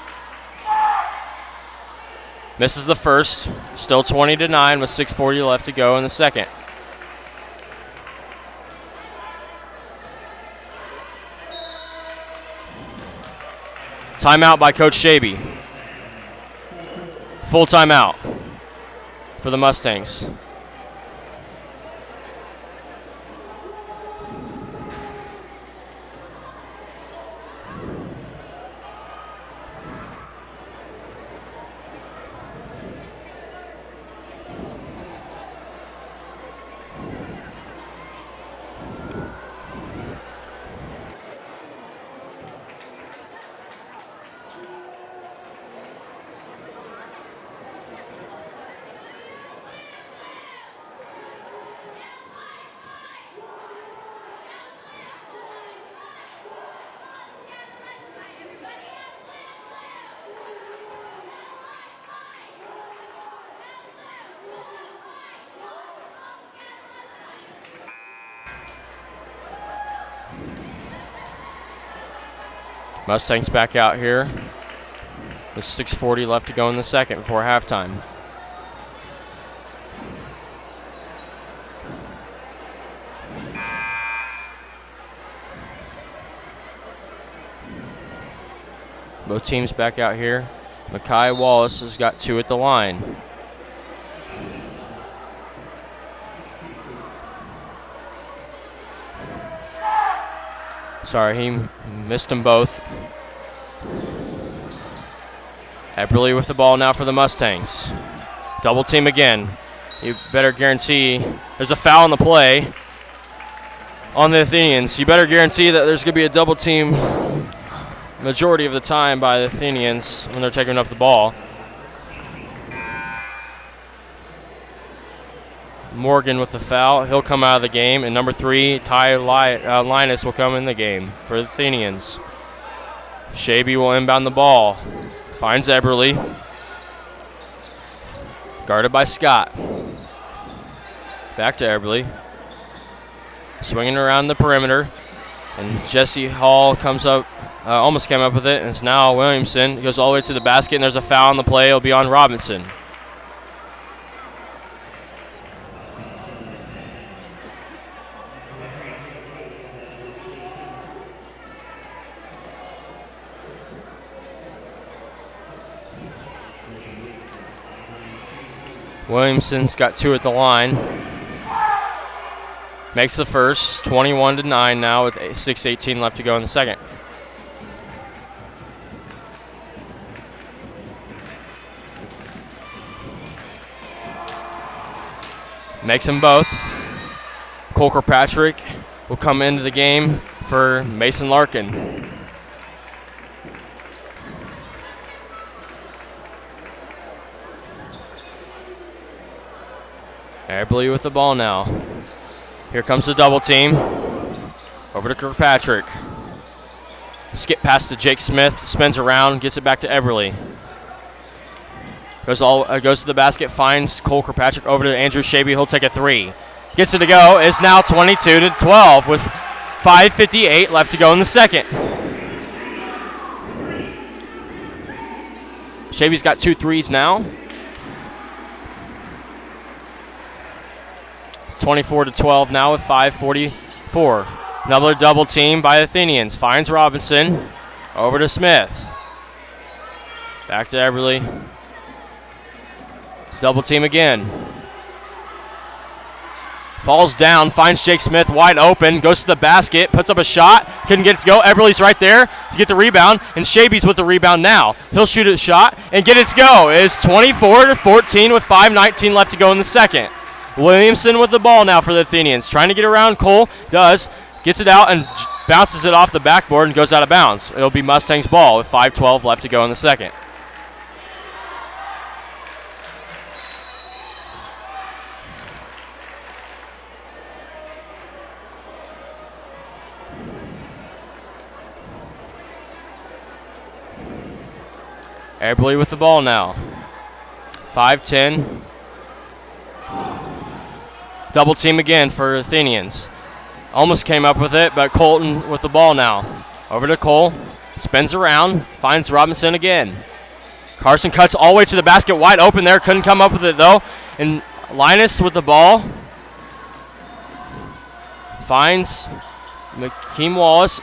Misses the first. Still 20-9 with 6:40 left to go in the second. Timeout by Coach Shaby. Full timeout for the Mustangs. Mustangs back out here with 6:40 left to go in the second before halftime. Both teams back out here. Makai Wallace has got 2 at the line. Sorry, he missed them both. Eberly with the ball now for the Mustangs. Double team again. You better guarantee there's a foul on the play on the Athenians. You better guarantee that there's going to be a double team majority of the time by the Athenians when they're taking up the ball. Morgan with the foul. He'll come out of the game. And number 3, Ty Linus will come in the game for the Athenians. Shaby will inbound the ball. Finds Eberly. Guarded by Scott. Back to Eberly. Swinging around the perimeter. And Jesse Hall comes up, almost came up with it. And it's now Williamson. He goes all the way to the basket, and there's a foul on the play. It'll be on Robinson. Williamson's got 2 at the line. Makes the first. 21-9 now with 6:18 left to go in the second. Makes them both. Cole Kirkpatrick will come into the game for Mason Larkin. Eberly with the ball now. Here comes the double team. Over to Kirkpatrick. Skip pass to Jake Smith. Spins around. Gets it back to Eberly. Goes to the basket. Finds Cole Kirkpatrick. Over to Andrew Shaby. He'll take a 3. Gets it to go. It's now 22-12 with 5:58 left to go in the second. Shaby's got 2 threes now. 24-12 now with 5:44. Another double team by the Athenians. Finds Robinson. Over to Smith. Back to Eberly. Double team again. Falls down. Finds Jake Smith wide open. Goes to the basket. Puts up a shot. Couldn't get it to go. Eberly's right there to get the rebound. And Shaby's with the rebound now. He'll shoot a shot and get it to go. It's 24-14 with 5:19 left to go in the second. Williamson with the ball now for the Athenians. Trying to get around Cole. Does. Gets it out and bounces it off the backboard and goes out of bounds. It'll be Mustangs' ball with 5:12 left to go in the second. Eberly with the ball now. 5-10. Double team again for Athenians. Almost came up with it, but Colton with the ball now. Over to Cole. Spins around. Finds Robinson again. Carson cuts all the way to the basket. Wide open there. Couldn't come up with it, though. And Linus with the ball. Finds McKeem Wallace.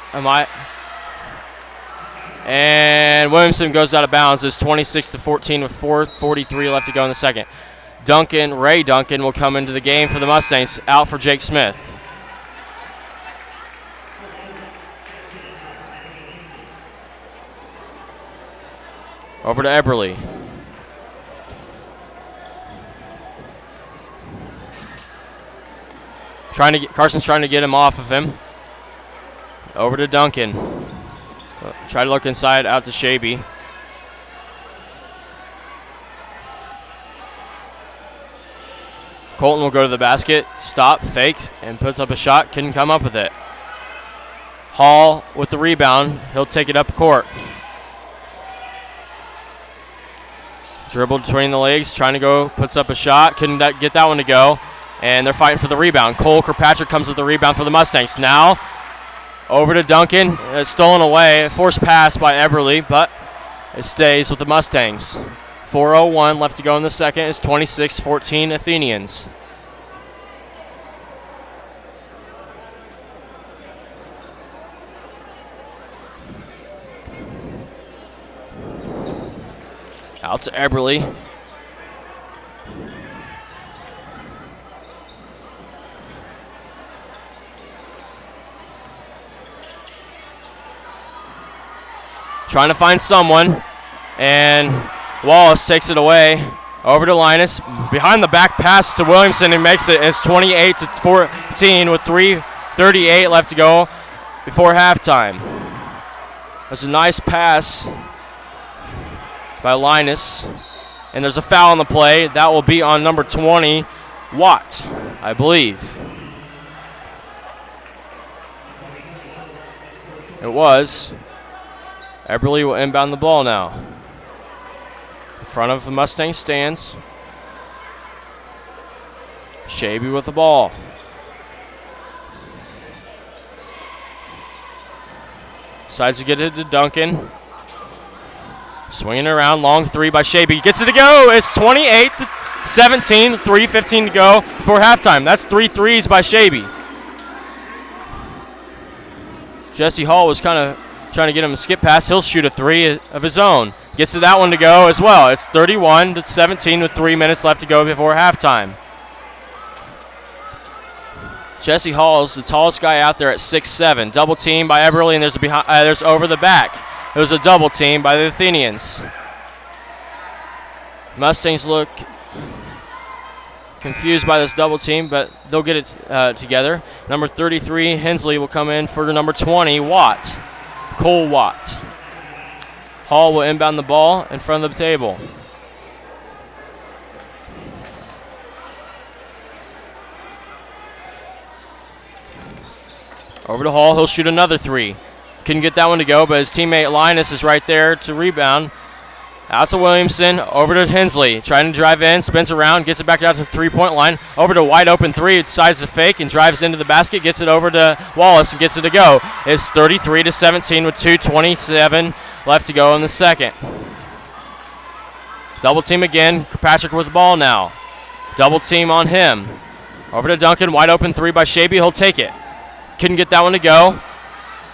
And Williamson goes out of bounds. It's 26-14 with 4:43 left to go in the second. Ray Duncan will come into the game for the Mustangs, out for Jake Smith. Over to Eberly. Carson's trying to get him off of him. Over to Duncan. Try to look inside, out to Shaby. Colton will go to the basket, stop, fakes, and puts up a shot. Couldn't come up with it. Hall with the rebound. He'll take it up court. Dribbled between the legs, trying to go, puts up a shot. Couldn't get that one to go. And they're fighting for the rebound. Cole Kirkpatrick comes with the rebound for the Mustangs. Now, over to Duncan. It's stolen away. A forced pass by Eberly, but it stays with the Mustangs. 4:01 left to go in the second. It's 26-14 Athenians. Out to Eberly. Trying to find someone, and Wallace takes it away. Over to Linus. Behind the back pass to Williamson and makes it. It's 28-14 with 3:38 left to go before halftime. There's a nice pass by Linus. And there's a foul on the play. That will be on number 20, Watt. I believe. It was. Eberly will inbound the ball now. In front of the Mustang stands. Shaby with the ball. Decides to get it to Duncan. Swinging around, long three by Shaby. Gets it to go. It's 28-17, 3:15 to go before halftime. That's 3 threes by Shaby. Jesse Hall was kind of trying to get him a skip pass. He'll shoot a three of his own. Gets to that one to go as well. It's 31-17 with 3 minutes left to go before halftime. Jesse Hall is the tallest guy out there at 6'7". Double team by Eberly, and there's over the back. It was a double team by the Athenians. Mustangs look confused by this double team, but they'll get it together. Number 33, Hensley, will come in for number 20, Watt. Cole Watt. Hall will inbound the ball in front of the table. Over to Hall. He'll shoot another three. Couldn't get that one to go, but his teammate Linus is right there to rebound. Out to Williamson. Over to Hensley. Trying to drive in. Spins around. Gets it back out to the three-point line. Over to wide open three. Decides to fake and drives into the basket. Gets it over to Wallace and gets it to go. It's 33-17 with 2:27 left to go in the second. Double team again. Kirkpatrick with the ball now. Double team on him. Over to Duncan. Wide open three by Shaby. He'll take it. Couldn't get that one to go.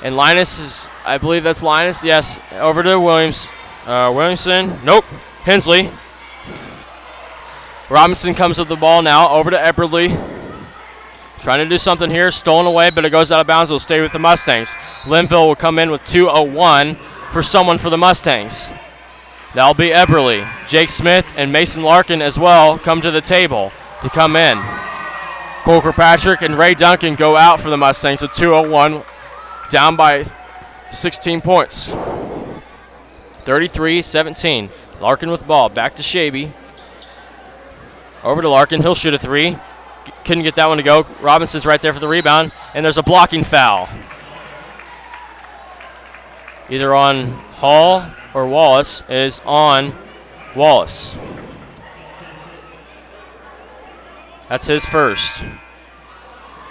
And Linus is, I believe that's Linus. Yes. Over to Williamson. Nope. Hensley. Robinson comes with the ball now. Over to Eberly. Trying to do something here. Stolen away, but it goes out of bounds. It'll stay with the Mustangs. Linville will come in with 2:01 for someone for the Mustangs. That'll be Eberly. Jake Smith and Mason Larkin as well come to the table to come in. Cole Kirkpatrick and Ray Duncan go out for the Mustangs with 2:01, down by 16 points. 33-17. Larkin with the ball. Back to Shaby. Over to Larkin. He'll shoot a three. Couldn't get that one to go. Robinson's right there for the rebound, and there's a blocking foul. Either on Hall or Wallace. It is on Wallace. That's his first.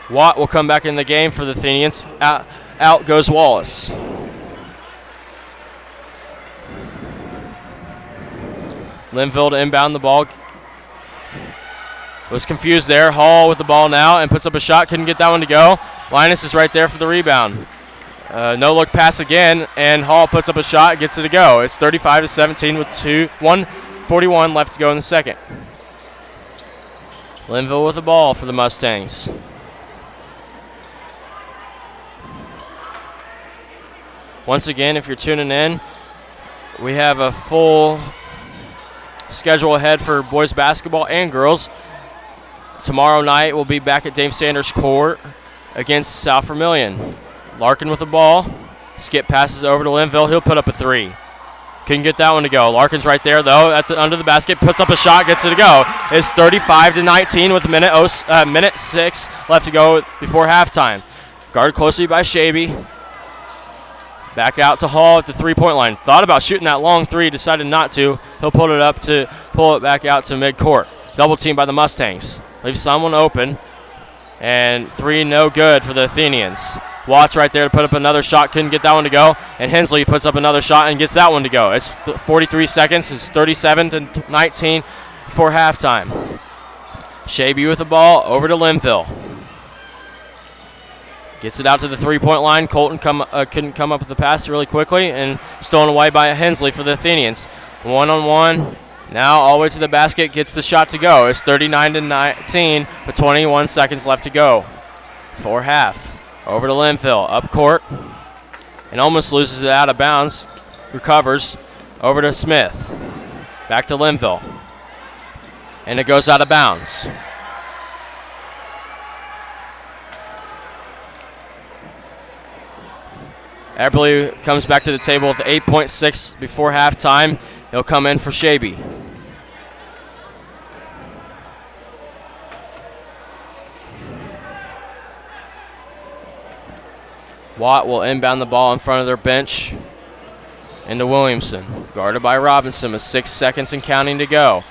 Watt will come back in the game for the Athenians. Out goes Wallace. Linville to inbound the ball. Was confused there. Hall with the ball now and puts up a shot. Couldn't get that one to go. Linus is right there for the rebound. No look pass again, and Hall puts up a shot, gets it to go. It's 35-17 with 1:41 left to go in the second. Linville with the ball for the Mustangs. Once again, if you're tuning in, we have a full schedule ahead for boys basketball and girls. Tomorrow night we'll be back at Dave Sanders Court against South Vermilion. Larkin with the ball. Skip passes over to Linville. He'll put up a three. Couldn't get that one to go. Larkin's right there, though, under the basket. Puts up a shot, gets it to go. It's 35-19 with minute 6 left to go before halftime. Guarded closely by Shaby. Back out to Hall at the three-point line. Thought about shooting that long three, decided not to. He'll pull it back out to midcourt. Double team by the Mustangs. Leaves someone open. And three no good for the Athenians. Watts right there to put up another shot. Couldn't get that one to go. And Hensley puts up another shot and gets that one to go. It's 43 seconds. It's 37-19 before halftime. Shaby with the ball over to Linville. Gets it out to the three-point line. Colton couldn't come up with the pass really quickly, and stolen away by Hensley for the Athenians. One-on-one. Now all the way to the basket. Gets the shot to go. It's 39-19 with 21 seconds left to go before half. Over to Linville, up court, and almost loses it out of bounds. Recovers, over to Smith. Back to Linville. And it goes out of bounds. Eberly comes back to the table with 8.6 before halftime. He'll come in for Shaby. Watt will inbound the ball in front of their bench into Williamson. Guarded by Robinson with 6 seconds and counting to go.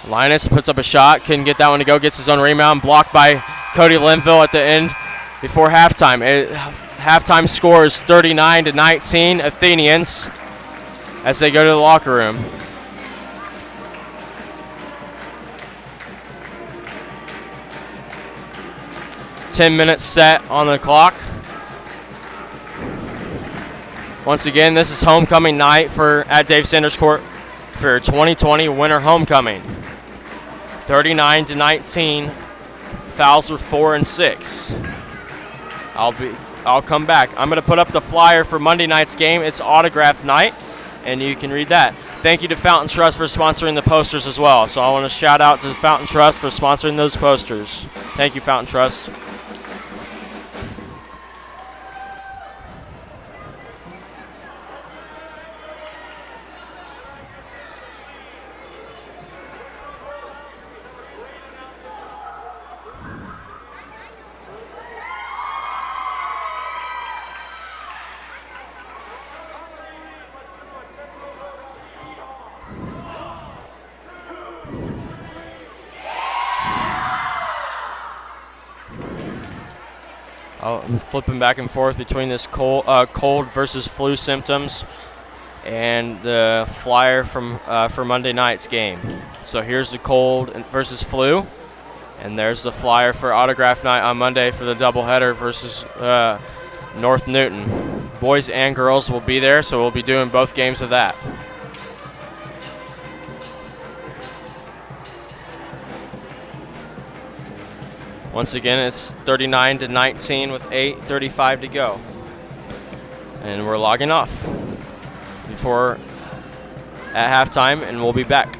Linus puts up a shot, couldn't get that one to go, gets his own rebound, blocked by Cody Linville at the end before halftime. Halftime score is 39-19 Athenians as they go to the locker room. Ten minutes set on the clock. Once again, this is homecoming night at Dave Sanders Court for 2020 winter homecoming. 39-19. Fouls were 4 and 6. I'll come back. I'm going to put up the flyer for Monday night's game. It's autograph night, and you can read that. Thank you to Fountain Trust for sponsoring the posters as well. So I want to shout out to Fountain Trust for sponsoring those posters. Thank you, Fountain Trust. I'm flipping back and forth between this cold versus flu symptoms and the flyer for Monday night's game. So here's the cold versus flu, and there's the flyer for autograph night on Monday for the doubleheader versus North Newton. Boys and girls will be there, so we'll be doing both games of that. Once again, it's 39-19 with 8:35 to go. And we're logging off at halftime, and we'll be back.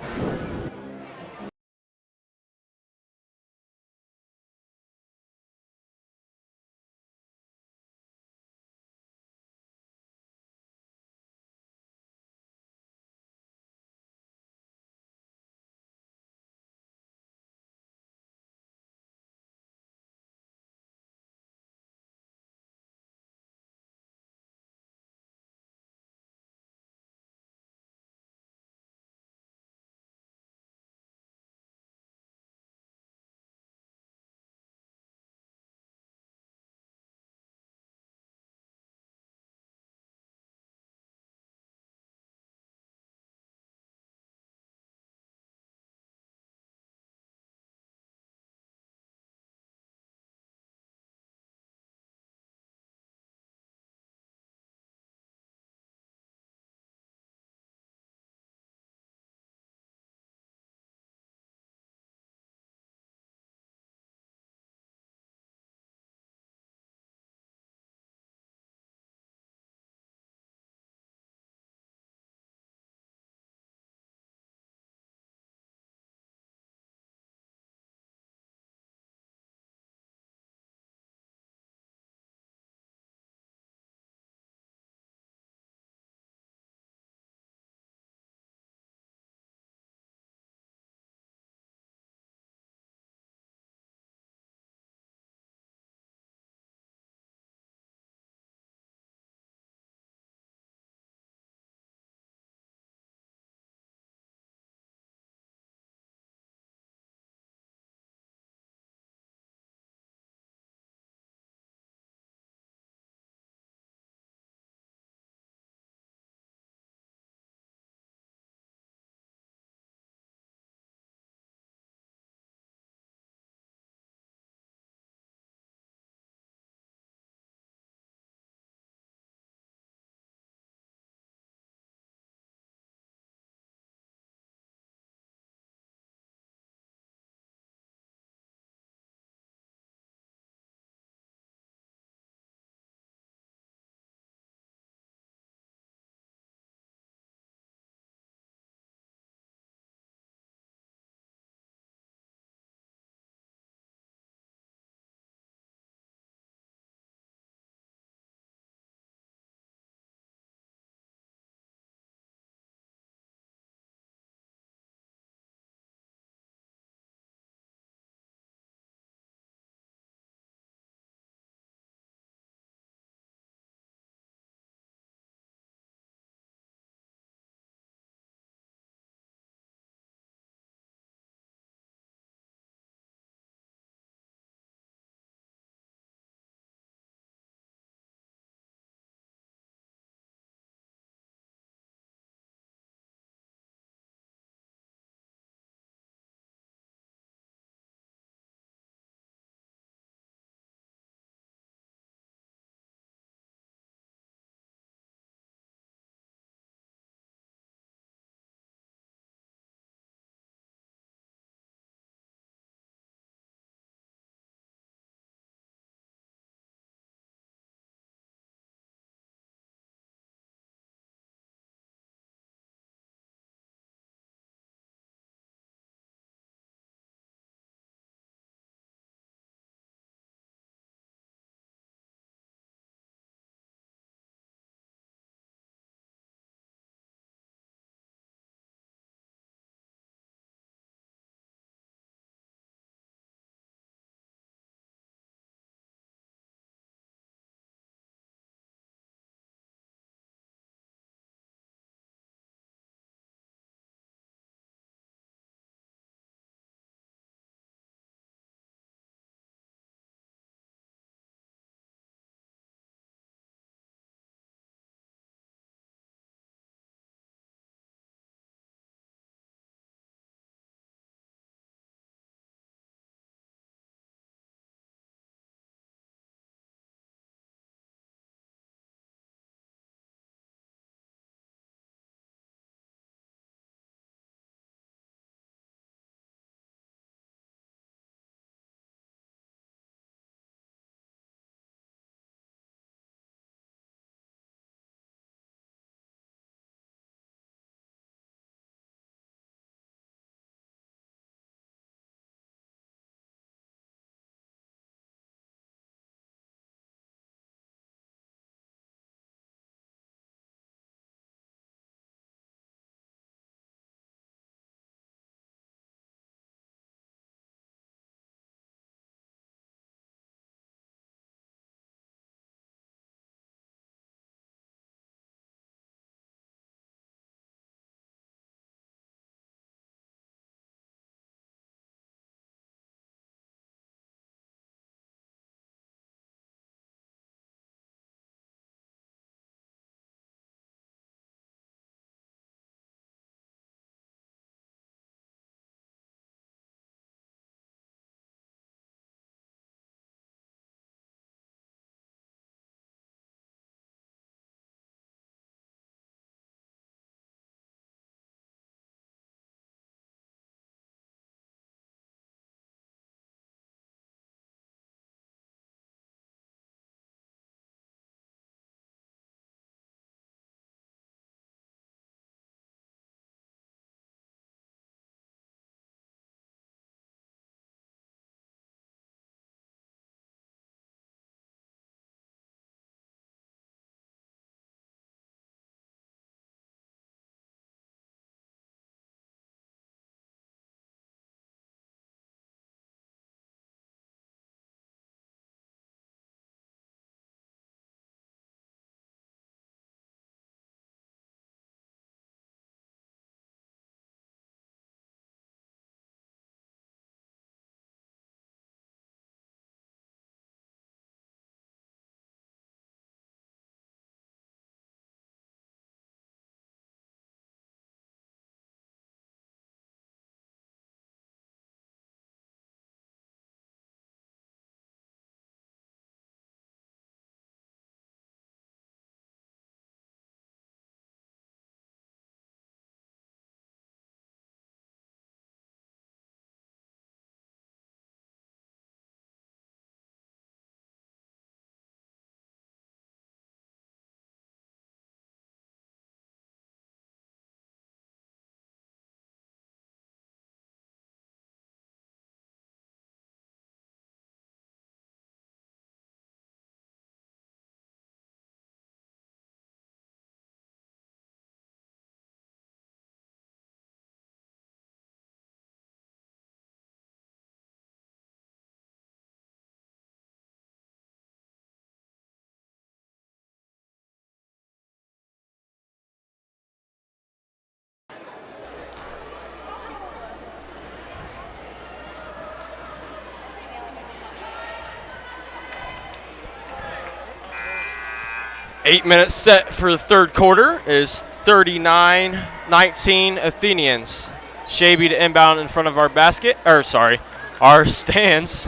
8 minutes set for the third quarter is 39-19 Athenians. Shaby to inbound in front of our basket, our stands.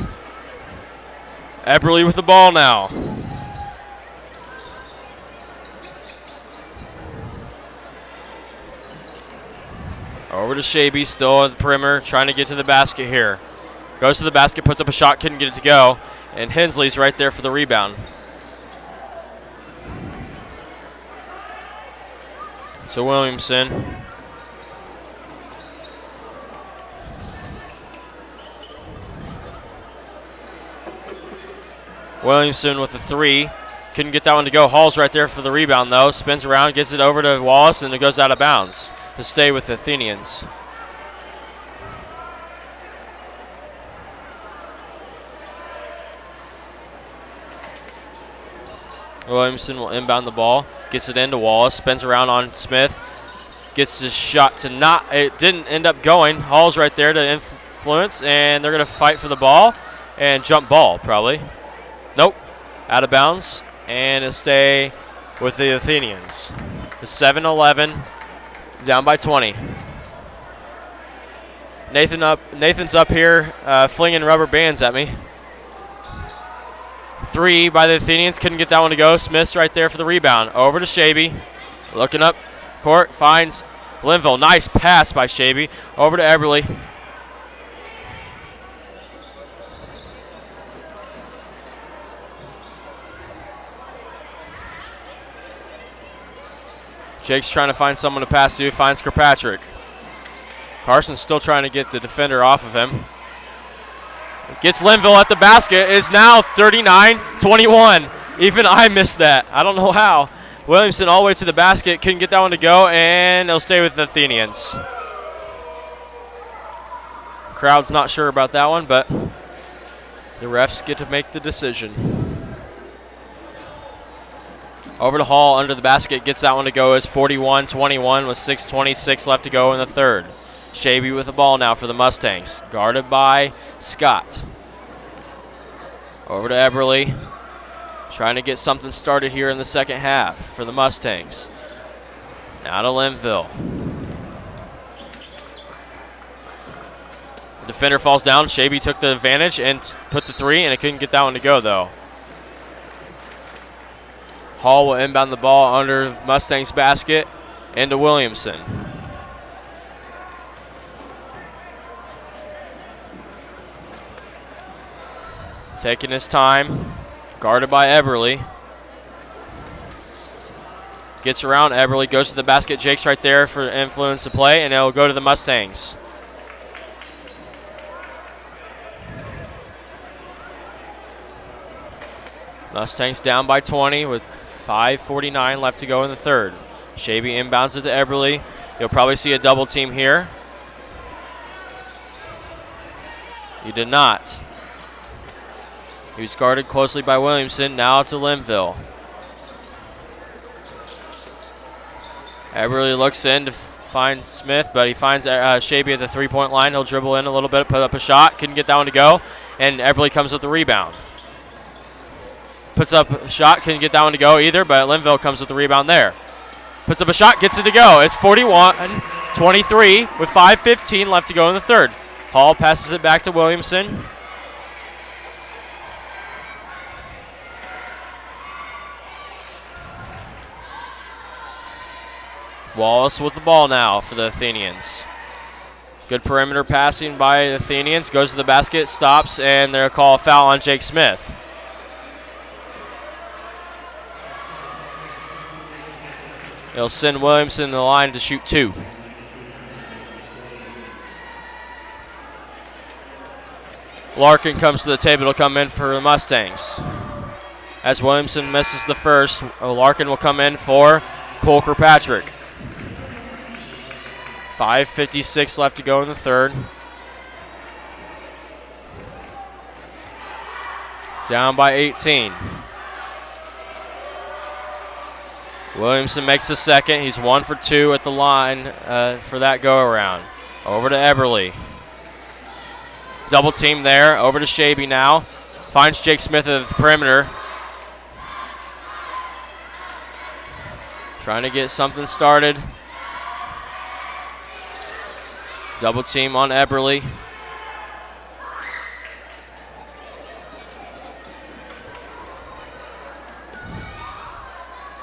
Eberly with the ball now. Over to Shaby, still at the perimeter, trying to get to the basket here. Goes to the basket, puts up a shot, couldn't get it to go, and Hensley's right there for the rebound. So Williamson. Williamson with a three. Couldn't get that one to go. Hall's right there for the rebound, though. Spins around, gets it over to Wallace, and it goes out of bounds to stay with the Athenians. Williamson will inbound the ball, gets it into Wallace, spins around on Smith, gets his shot to it didn't end up going. Hall's right there to influence, and they're going to fight for the ball and jump ball probably. Nope, out of bounds, and it'll stay with the Athenians. It's 7-11, down by 20. Nathan's up here flinging rubber bands at me. Three by the Athenians, couldn't get that one to go. Smith's right there for the rebound. Over to Shaby, looking up court, finds Linville. Nice pass by Shaby. Over to Eberly. Jake's trying to find someone to pass to, finds Kirkpatrick. Carson's still trying to get the defender off of him. Gets Linville at the basket, is now 39-21. Even I missed that. I don't know how. Williamson all the way to the basket, couldn't get that one to go, and they'll stay with the Athenians. Crowd's not sure about that one, but the refs get to make the decision. Over to Hall under the basket, gets that one to go. Is 41-21 with 6:26 left to go in the third. Shaby with the ball now for the Mustangs, guarded by Scott. Over to Eberly, trying to get something started here in the second half for the Mustangs. Now to Linville. The defender falls down. Shaby took the advantage and put the three, and it couldn't get that one to go, though. Hall will inbound the ball under Mustangs' basket into Williamson. Taking his time, guarded by Eberly. Gets around Eberly, goes to the basket. Jake's right there for influence to play, and it'll go to the Mustangs. Mustangs down by 20 with 5:49 left to go in the third. Shaby inbounds it to Eberly. You'll probably see a double team here. You did not. He was guarded closely by Williamson. Now to Linville. Eberly looks in to find Smith, but he finds Shaby at the three-point line. He'll dribble in a little bit, put up a shot. Couldn't get that one to go, and Eberly comes with the rebound. Puts up a shot, couldn't get that one to go either, but Linville comes with the rebound there. Puts up a shot, gets it to go. It's 41-23 with 5:15 left to go in the third. Hall passes it back to Williamson. Wallace with the ball now for the Athenians. Good perimeter passing by the Athenians. Goes to the basket, stops, and they'll call a foul on Jake Smith. They'll send Williamson to the line to shoot two. Larkin comes to the table to come in for the Mustangs. As Williamson misses the first, Larkin will come in for Cole Kirkpatrick. 5:56 left to go in the third. Down by 18. Williamson makes the second. He's 1 for 2 at the line for that go-around. Over to Eberly. Double team there. Over to Shaby now. Finds Jake Smith at the perimeter. Trying to get something started. Double team on Eberly.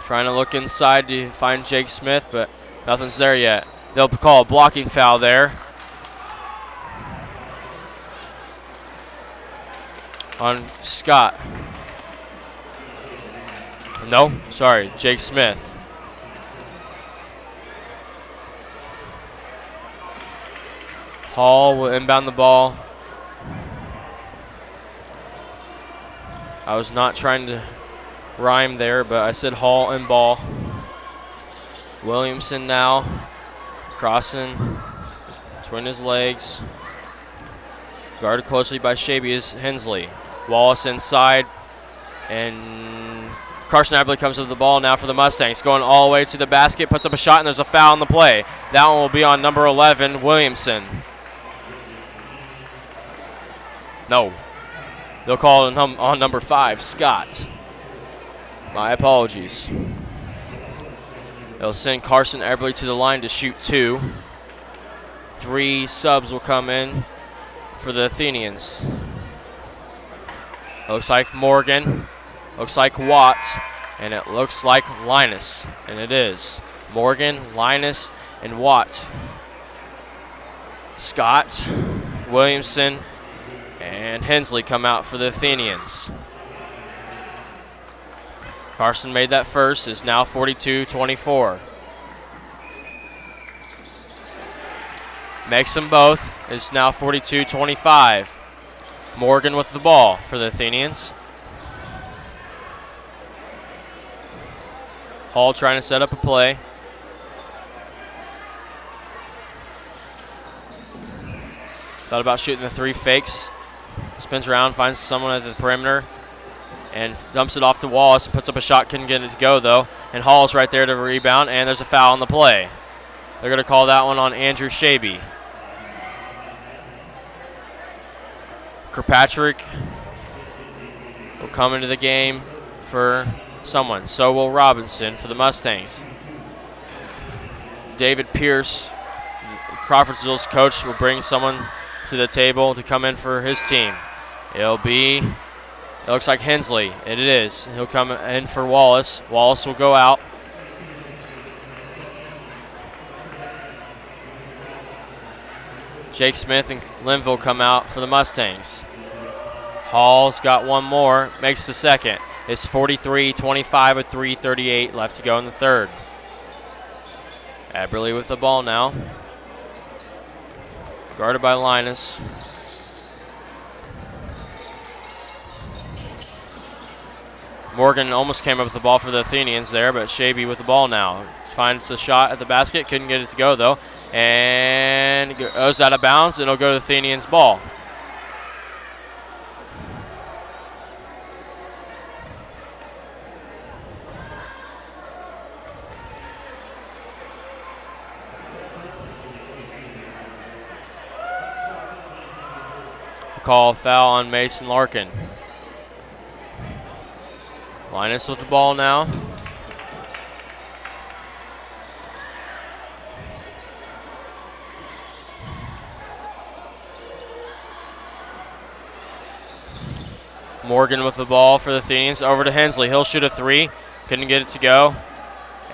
Trying to look inside to find Jake Smith, but nothing's there yet. They'll call a blocking foul there on Scott. No, sorry, Jake Smith. Hall will inbound the ball. I was not trying to rhyme there, but I said Hall and ball. Williamson now crossing between his legs. Guarded closely by Shaby is Hensley. Wallace inside, and Carson Eberly comes with the ball now for the Mustangs. Going all the way to the basket, puts up a shot, and there's a foul on the play. That one will be on number 11, Williamson. No. They'll call it on number 5, Scott. My apologies. They'll send Carson Eberly to the line to shoot 2. 3 subs will come in for the Athenians. Looks like Morgan. Looks like Watts. And it looks like Linus. And it is. Morgan, Linus, and Watts. Scott, Williamson, and Hensley come out for the Athenians. Carson made that first. Is now 42-24. Makes them both. Is now 42-25. Morgan with the ball for the Athenians. Hall trying to set up a play. Thought about shooting the 3 fakes. Spins around, finds someone at the perimeter, and dumps it off to Wallace. Puts up a shot, couldn't get it to go though. And Hall's right there to rebound, and there's a foul on the play. They're going to call that one on Andrew Shaby. Kirkpatrick will come into the game for someone. So will Robinson for the Mustangs. David Pierce, Crawfordsville's coach, will bring someone to the table to come in for his team. It looks like Hensley. It is. He'll come in for Wallace. Wallace will go out. Jake Smith and Linville come out for the Mustangs. Hall's got one more, makes the second. It's 43-25 with 3:38 left to go in the third. Eberly with the ball now. Guarded by Linus. Morgan almost came up with the ball for the Athenians there, but Shaby with the ball now. Finds the shot at the basket, couldn't get it to go though. And goes out of bounds, and it'll go to the Athenians' ball. Call a foul on Mason Larkin. Linus with the ball now. Morgan with the ball for the Athenians. Over to Hensley. He'll shoot a 3. Couldn't get it to go.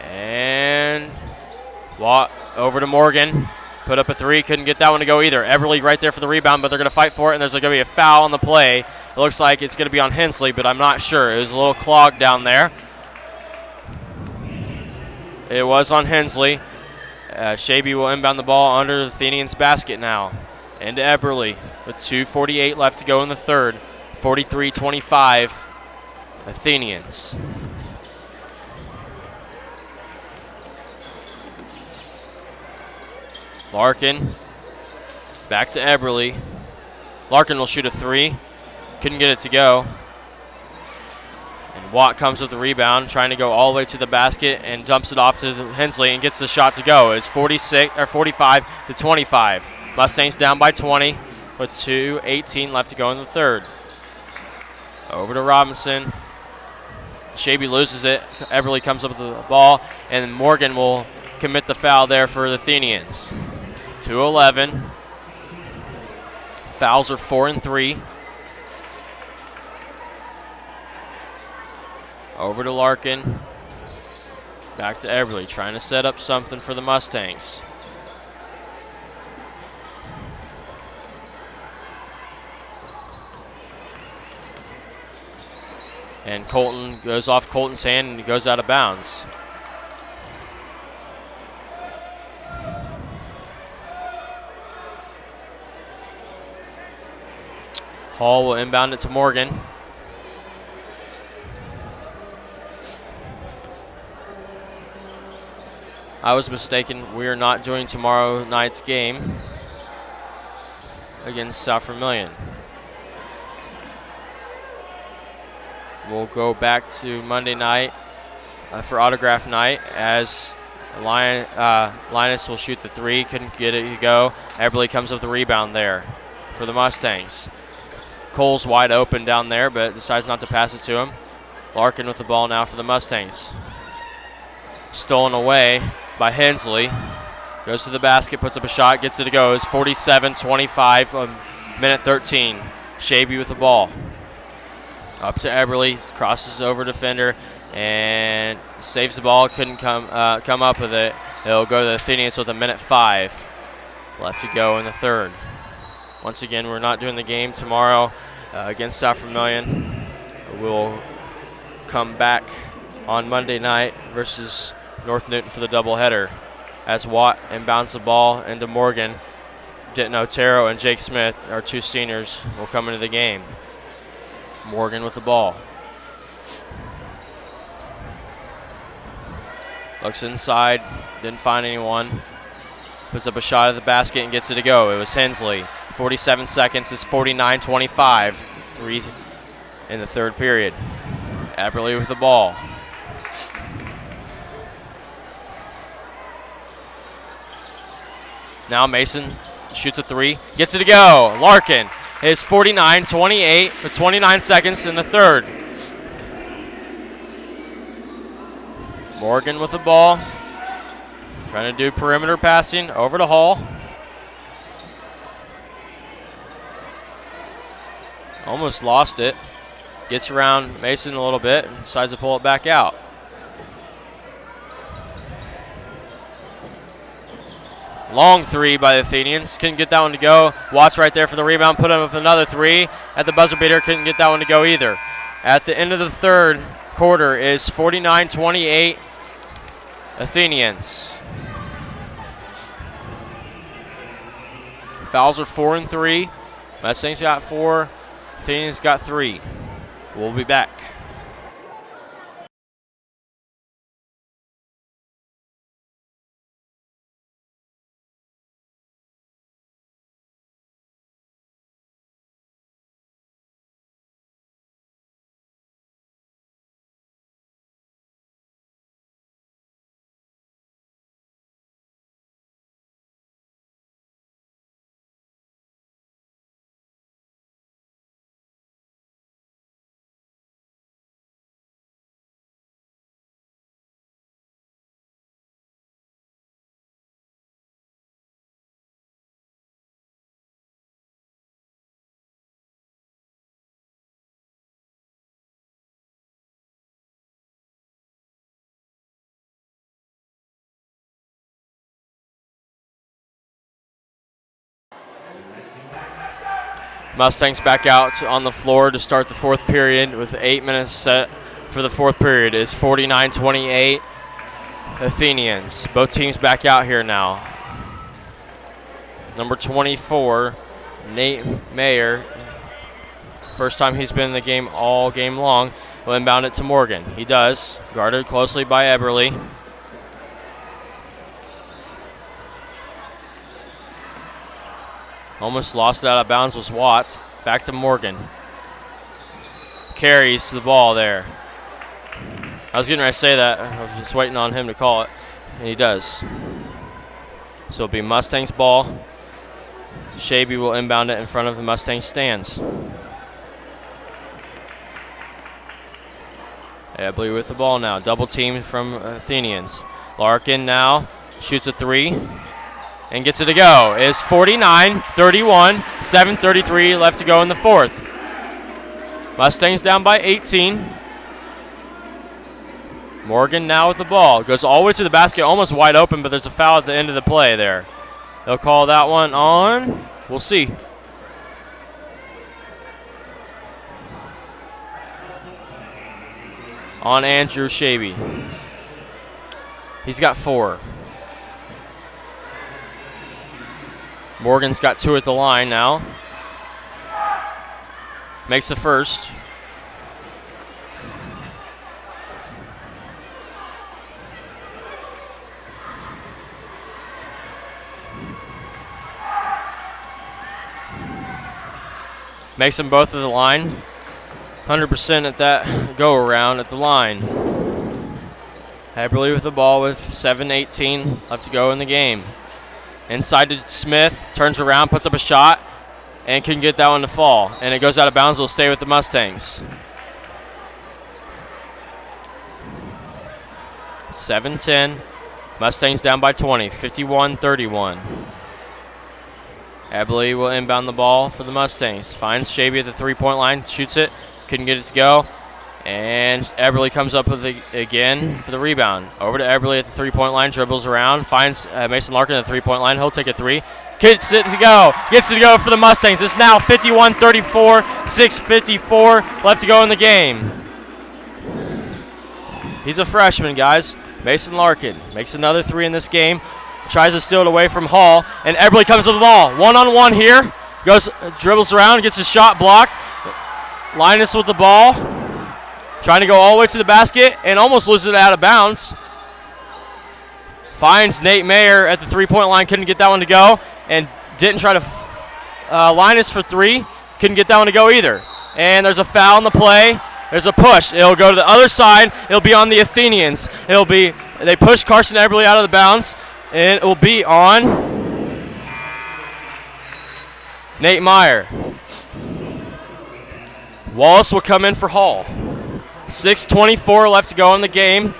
And over to Morgan. Put up a 3. Couldn't get that one to go either. Eberly right there for the rebound, but they're going to fight for it, and there's going to be a foul on the play. It looks like it's going to be on Hensley, but I'm not sure. It was a little clogged down there. It was on Hensley. Shaby will inbound the ball under the Athenians' basket now. Into Eberly with 2:48 left to go in the third. 43-25 Athenians. Larkin back to Eberly. Larkin will shoot a 3. Couldn't get it to go. And Watt comes with the rebound, trying to go all the way to the basket and dumps it off to Hensley and gets the shot to go. It's 45-25. Mustangs down by 20 with 2:18 left to go in the third. Over to Robinson. Shaby loses it. Eberly comes up with the ball, and Morgan will commit the foul there for the Athenians. 2-11. Fouls are 4 and 3. Over to Larkin. Back to Eberly, trying to set up something for the Mustangs. And Colton goes off Colton's hand and he goes out of bounds. Hall will inbound it to Morgan. I was mistaken. We are not doing tomorrow night's game against South Vermilion. We'll go back to Monday night for autograph night as Linus will shoot the three. Couldn't get it to go. Eberly comes up with the rebound there for the Mustangs. Cole's wide open down there, but decides not to pass it to him. Larkin with the ball now for the Mustangs. Stolen away by Hensley. Goes to the basket, puts up a shot, gets it to go. It's 47-25, minute 13. Shaby with the ball. Up to Eberly, crosses over defender, and saves the ball. Couldn't come up with it. It'll go to the Athenians with a minute 5 left to go in the third. Once again, we're not doing the game tomorrow against South Vermilion. We'll come back on Monday night versus North Newton for the doubleheader. As Watt inbounds the ball into Morgan, Denton Otero and Jake Smith, our two seniors, will come into the game. Morgan with the ball. Looks inside, didn't find anyone. Puts up a shot at the basket and gets it to go. It was Hensley. 47 seconds is 49-25. 3 in the third period. Eberly with the ball. Now Mason shoots a three, gets it to go. Larkin is 49-28 with 29 seconds in the third. Morgan with the ball. Trying to do perimeter passing over to Hall. Almost lost it. Gets around Mason a little bit and decides to pull it back out. Long three by the Athenians. Couldn't get that one to go. Watts right there for the rebound. Put him up another three at the buzzer beater. Couldn't get that one to go either. At the end of the third quarter is 49-28 Athenians. Fouls are 4 and 3. Mustangs got 4. Athenians got 3. We'll be back. Mustangs back out on the floor to start the fourth period with 8 minutes set for the fourth period. It's 49-28 Athenians. Both teams back out here now. Number 24, Nate Mayer. First time he's been in the game all game long. Will inbound it to Morgan. He does. Guarded closely by Eberly. Almost lost it out of bounds was Watt. Back to Morgan. Carries the ball there. I was getting ready to say that. I was just waiting on him to call it, and he does. So it'll be Mustangs ball. Shaby will inbound it in front of the Mustang stands. Ebley with the ball now. Double team from Athenians. Larkin now shoots a three and gets it to go. It's 49-31, 7:33 left to go in the fourth. Mustangs down by 18. Morgan now with the ball. Goes all the way to the basket, almost wide open, but there's a foul at the end of the play there. They'll call that one on. We'll see. On Andrew Shaby. He's got 4. Morgan's got 2 at the line now. Makes the first. Makes them both at the line. 100% at that go around at the line. Eberly with the ball with 7:18 left to go in the game. Inside to Smith, turns around, puts up a shot, and can get that one to fall. And it goes out of bounds. Will stay with the Mustangs. 7-10. Mustangs down by 20, 51-31. Eberly will inbound the ball for the Mustangs. Finds Shaby at the three-point line, shoots it, couldn't get it to go. And Eberly comes up with it again for the rebound. Over to Eberly at the three-point line, dribbles around, finds Mason Larkin at the three-point line. He'll take a three. Gets it to go. Gets it to go for the Mustangs. It's now 51-34, 6:54 left to go in the game. He's a freshman, guys. Mason Larkin makes another three in this game. Tries to steal it away from Hall, and Eberly comes to the ball. One-on-one here. Goes, dribbles around, gets his shot blocked. Linus with the ball. Trying to go all the way to the basket and almost loses it out of bounds. Finds Nate Mayer at the three-point line. Couldn't get that one to go. And didn't try to Linus for three. Couldn't get that one to go either. And there's a foul in the play. There's a push. It'll go to the other side. It'll be on the Athenians. They push Carson Eberly out of the bounds. And it will be on Nate Meyer. Wallace will come in for Hall. 6:24 left to go in the game.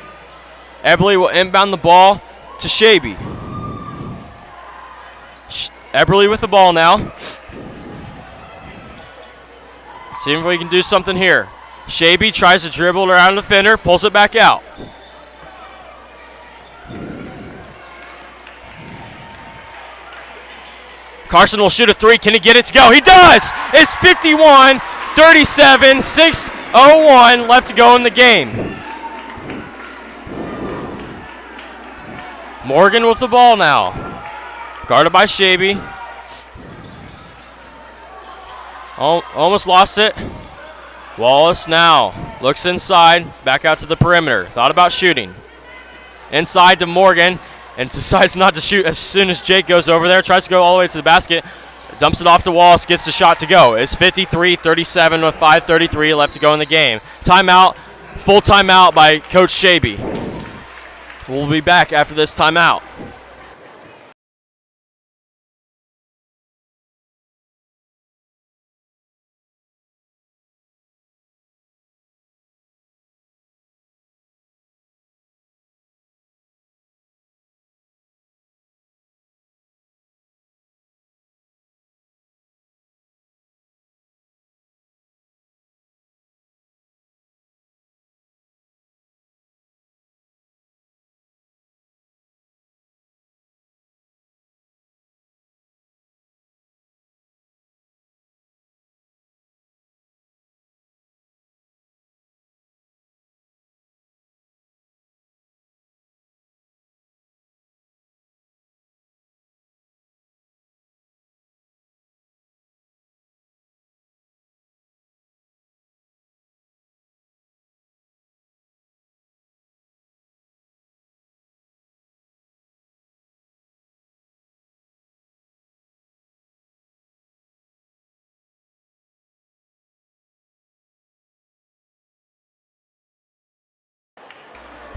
Eberly will inbound the ball to Shaby. Eberly with the ball now. See if we can do something here. Shaby tries to dribble around the defender, pulls it back out. Carson will shoot a three. Can he get it to go? He does! It's 51-37, 6:01 left to go in the game. Morgan with the ball now. Guarded by Shaby. Almost lost it. Wallace now looks inside, back out to the perimeter. Thought about shooting. Inside to Morgan. And decides not to shoot as soon as Jake goes over there. Tries to go all the way to the basket. Dumps it off to Wallace. Gets the shot to go. It's 53-37 with 5:33 left to go in the game. Timeout. Full timeout by Coach Shaby. We'll be back after this timeout.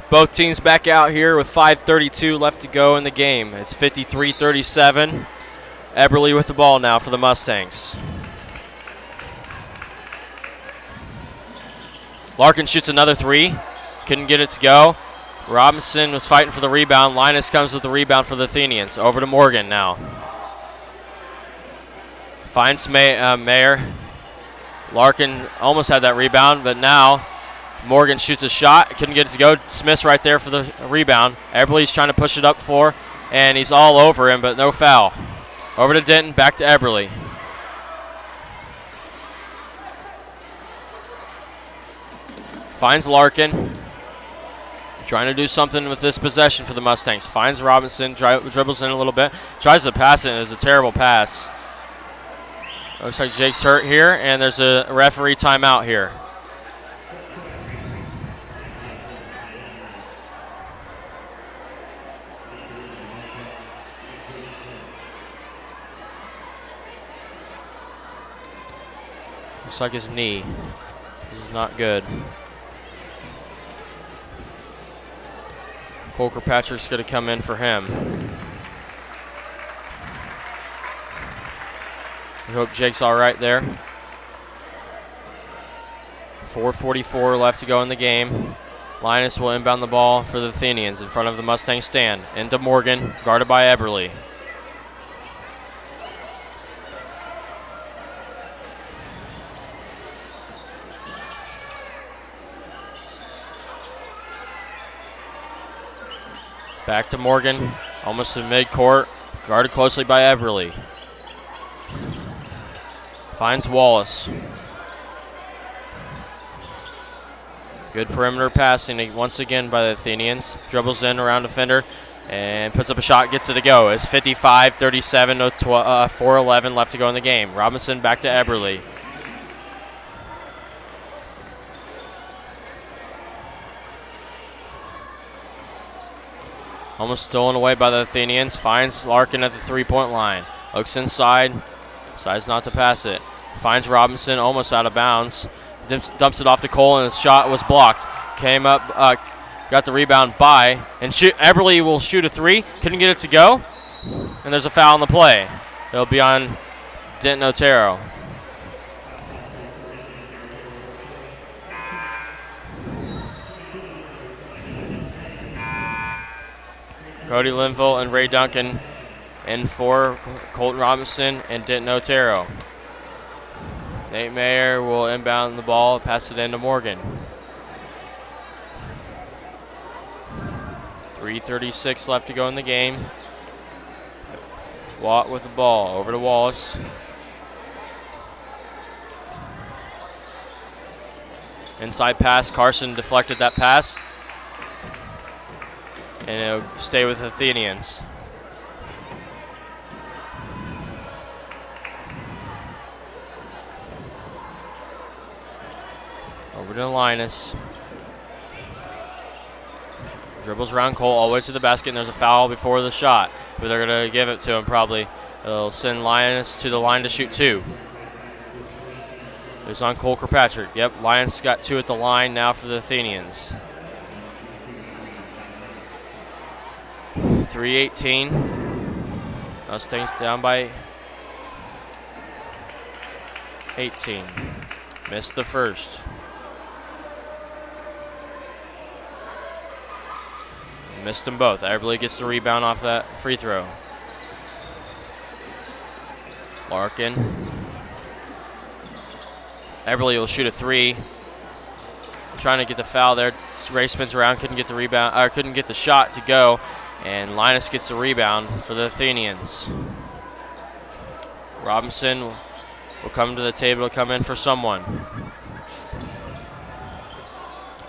Both teams back out here with 5:32 left to go in the game. It's 53-37. Eberly with the ball now for the Mustangs. Larkin shoots another three. couldn't get it to go. Robinson was fighting for the rebound. Linus comes with the rebound for the Athenians. Over to Morgan now. Finds Mayer. Larkin almost had that rebound, but now Morgan shoots a shot. Couldn't get it to go. Smith's right there for the rebound. Eberle's trying to push it up for, and he's all over him, but no foul. Over to Denton, back to Eberle. Finds Larkin. Trying to do something with this possession for the Mustangs. Finds Robinson, dribbles in a little bit. Tries to pass it, and it's a terrible pass. Looks like Jake's hurt here, and there's a referee timeout here. Looks like his knee. This is not good. Cole Kirkpatrick's going to come in for him. We hope Jake's all right there. 4:44 left to go in the game. Linus will inbound the ball for the Athenians in front of the Mustang stand. Into Morgan, guarded by Eberle. Back to Morgan, almost to midcourt, guarded closely by Eberle. Finds Wallace. Good perimeter passing once again by the Athenians. Dribbles in around defender and puts up a shot, gets it to go. It's 55-37, 4:11 left to go in the game. Robinson back to Eberle. Almost stolen away by the Athenians. Finds Larkin at the three-point line. Looks inside. Decides not to pass it. Finds Robinson almost out of bounds. Dumps it off to Cole, and his shot was blocked. Came up, got the rebound by, and Eberle will shoot a three. Couldn't get it to go. And there's a foul on the play. It'll be on Denton Otero. Cody Linville and Ray Duncan in for Colton Robinson and Denton Otero. Nate Mayer will inbound the ball, pass it into Morgan. 3:36 left to go in the game. Watt with the ball, over to Wallace. Inside pass, Carson deflected that pass. And it'll stay with the Athenians. Over to Linus. Dribbles around Cole all the way to the basket, and there's a foul before the shot. But they're going to give it to him probably. They'll send Linus to the line to shoot two. It's on Cole Kirkpatrick. Yep, Linus got two at the line now for the Athenians. 3:18. Mustangs down by 18. Missed the first. Missed them both. Eberle gets the rebound off that free throw. Larkin. Eberle will shoot a three. Trying to get the foul there. Ray spins around, couldn't get the rebound, or couldn't get the shot to go. And Linus gets the rebound for the Athenians. Robinson will come to the table to come in for someone.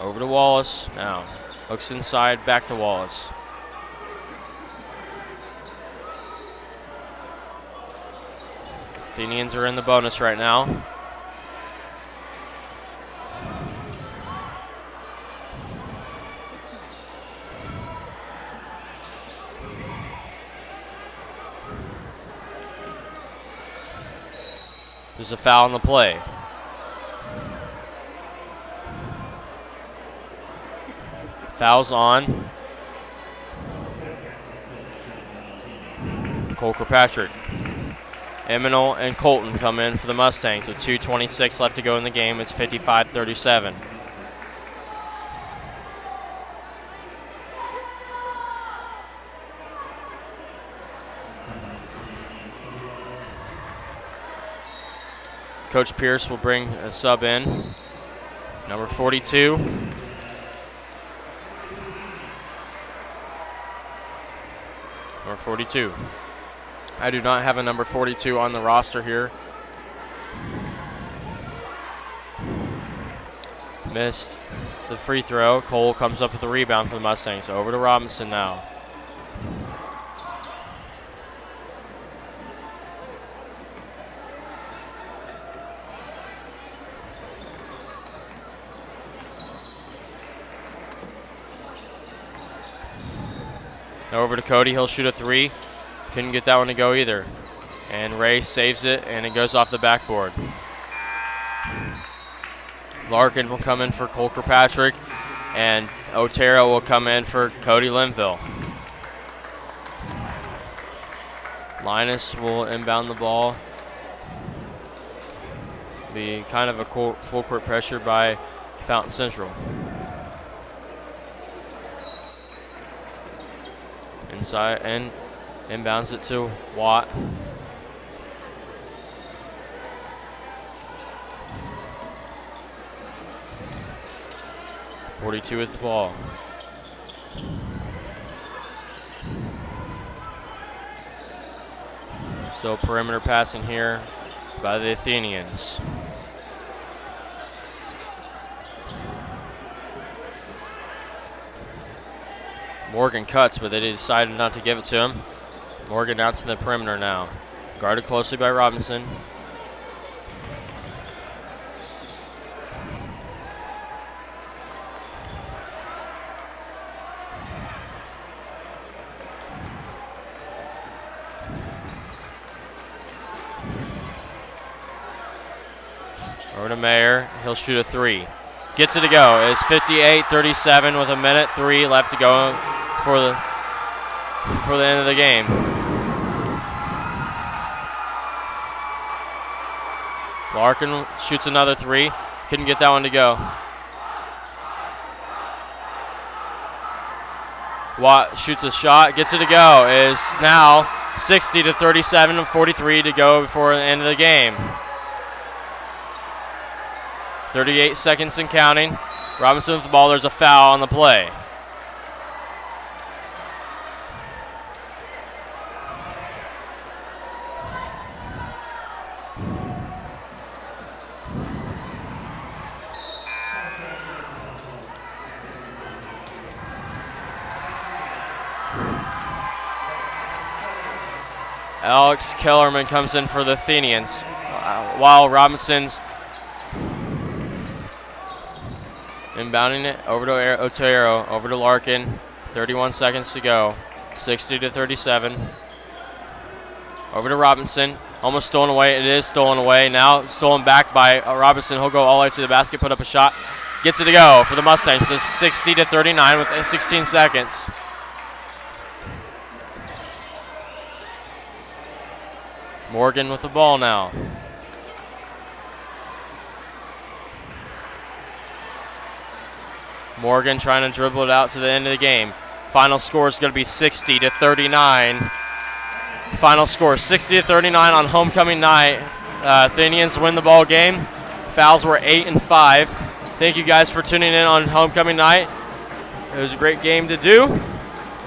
Over to Wallace now. Hooks inside, back to Wallace. Athenians are in the bonus right now. There's a foul on the play. Foul's on Cole Kirkpatrick. Eminel and Colton come in for the Mustangs with 2:26 left to go in the game. It's 55-37. Coach Pierce will bring a sub in. Number 42. Number 42. I do not have a number 42 on the roster here. Missed the free throw. Cole comes up with a rebound for the Mustangs. Over to Robinson now. Over to Cody. He'll shoot a three. Couldn't get that one to go either. And Ray saves it, and it goes off the backboard. Larkin will come in for Cole Kirkpatrick, and Otero will come in for Cody Linville. Linus will inbound the ball. Be kind of a full court pressure by Fountain Central. Inside and inbounds it to Watt. .42 with the ball. Still perimeter passing here by the Athenians. Morgan cuts, but they decided not to give it to him. Morgan out to the perimeter now. Guarded closely by Robinson. Over to Mayer. He'll shoot a three. Gets it to go. It's 58-37 with a minute 3 left to go for the end of the game. Larkin shoots another three. Couldn't get that one to go. Watt shoots a shot, gets it to go. Is now 60-37 and 43 to go before the end of the game. 38 seconds and counting. Robinson with the ball. There's a foul on the play. Alex Kellerman comes in for the Athenians, while Robinson's inbounding it over to Otero, over to Larkin. 31 seconds to go. 60-37. Over to Robinson. Almost stolen away. It is stolen away. Now stolen back by Robinson. He'll go all the way to the basket, put up a shot. Gets it to go for the Mustangs. It's 60-39 with 16 seconds. Morgan with the ball now. Morgan trying to dribble it out to the end of the game. Final score is going to be 60-39. Final score 60-39 on homecoming night. Athenians win the ball game. Fouls were 8 and 5. Thank you guys for tuning in on homecoming night. It was a great game to do.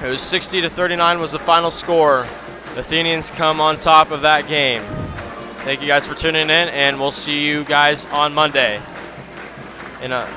It was 60-39 was the final score. The Athenians come on top of that game. Thank you guys for tuning in, and we'll see you guys on Monday in a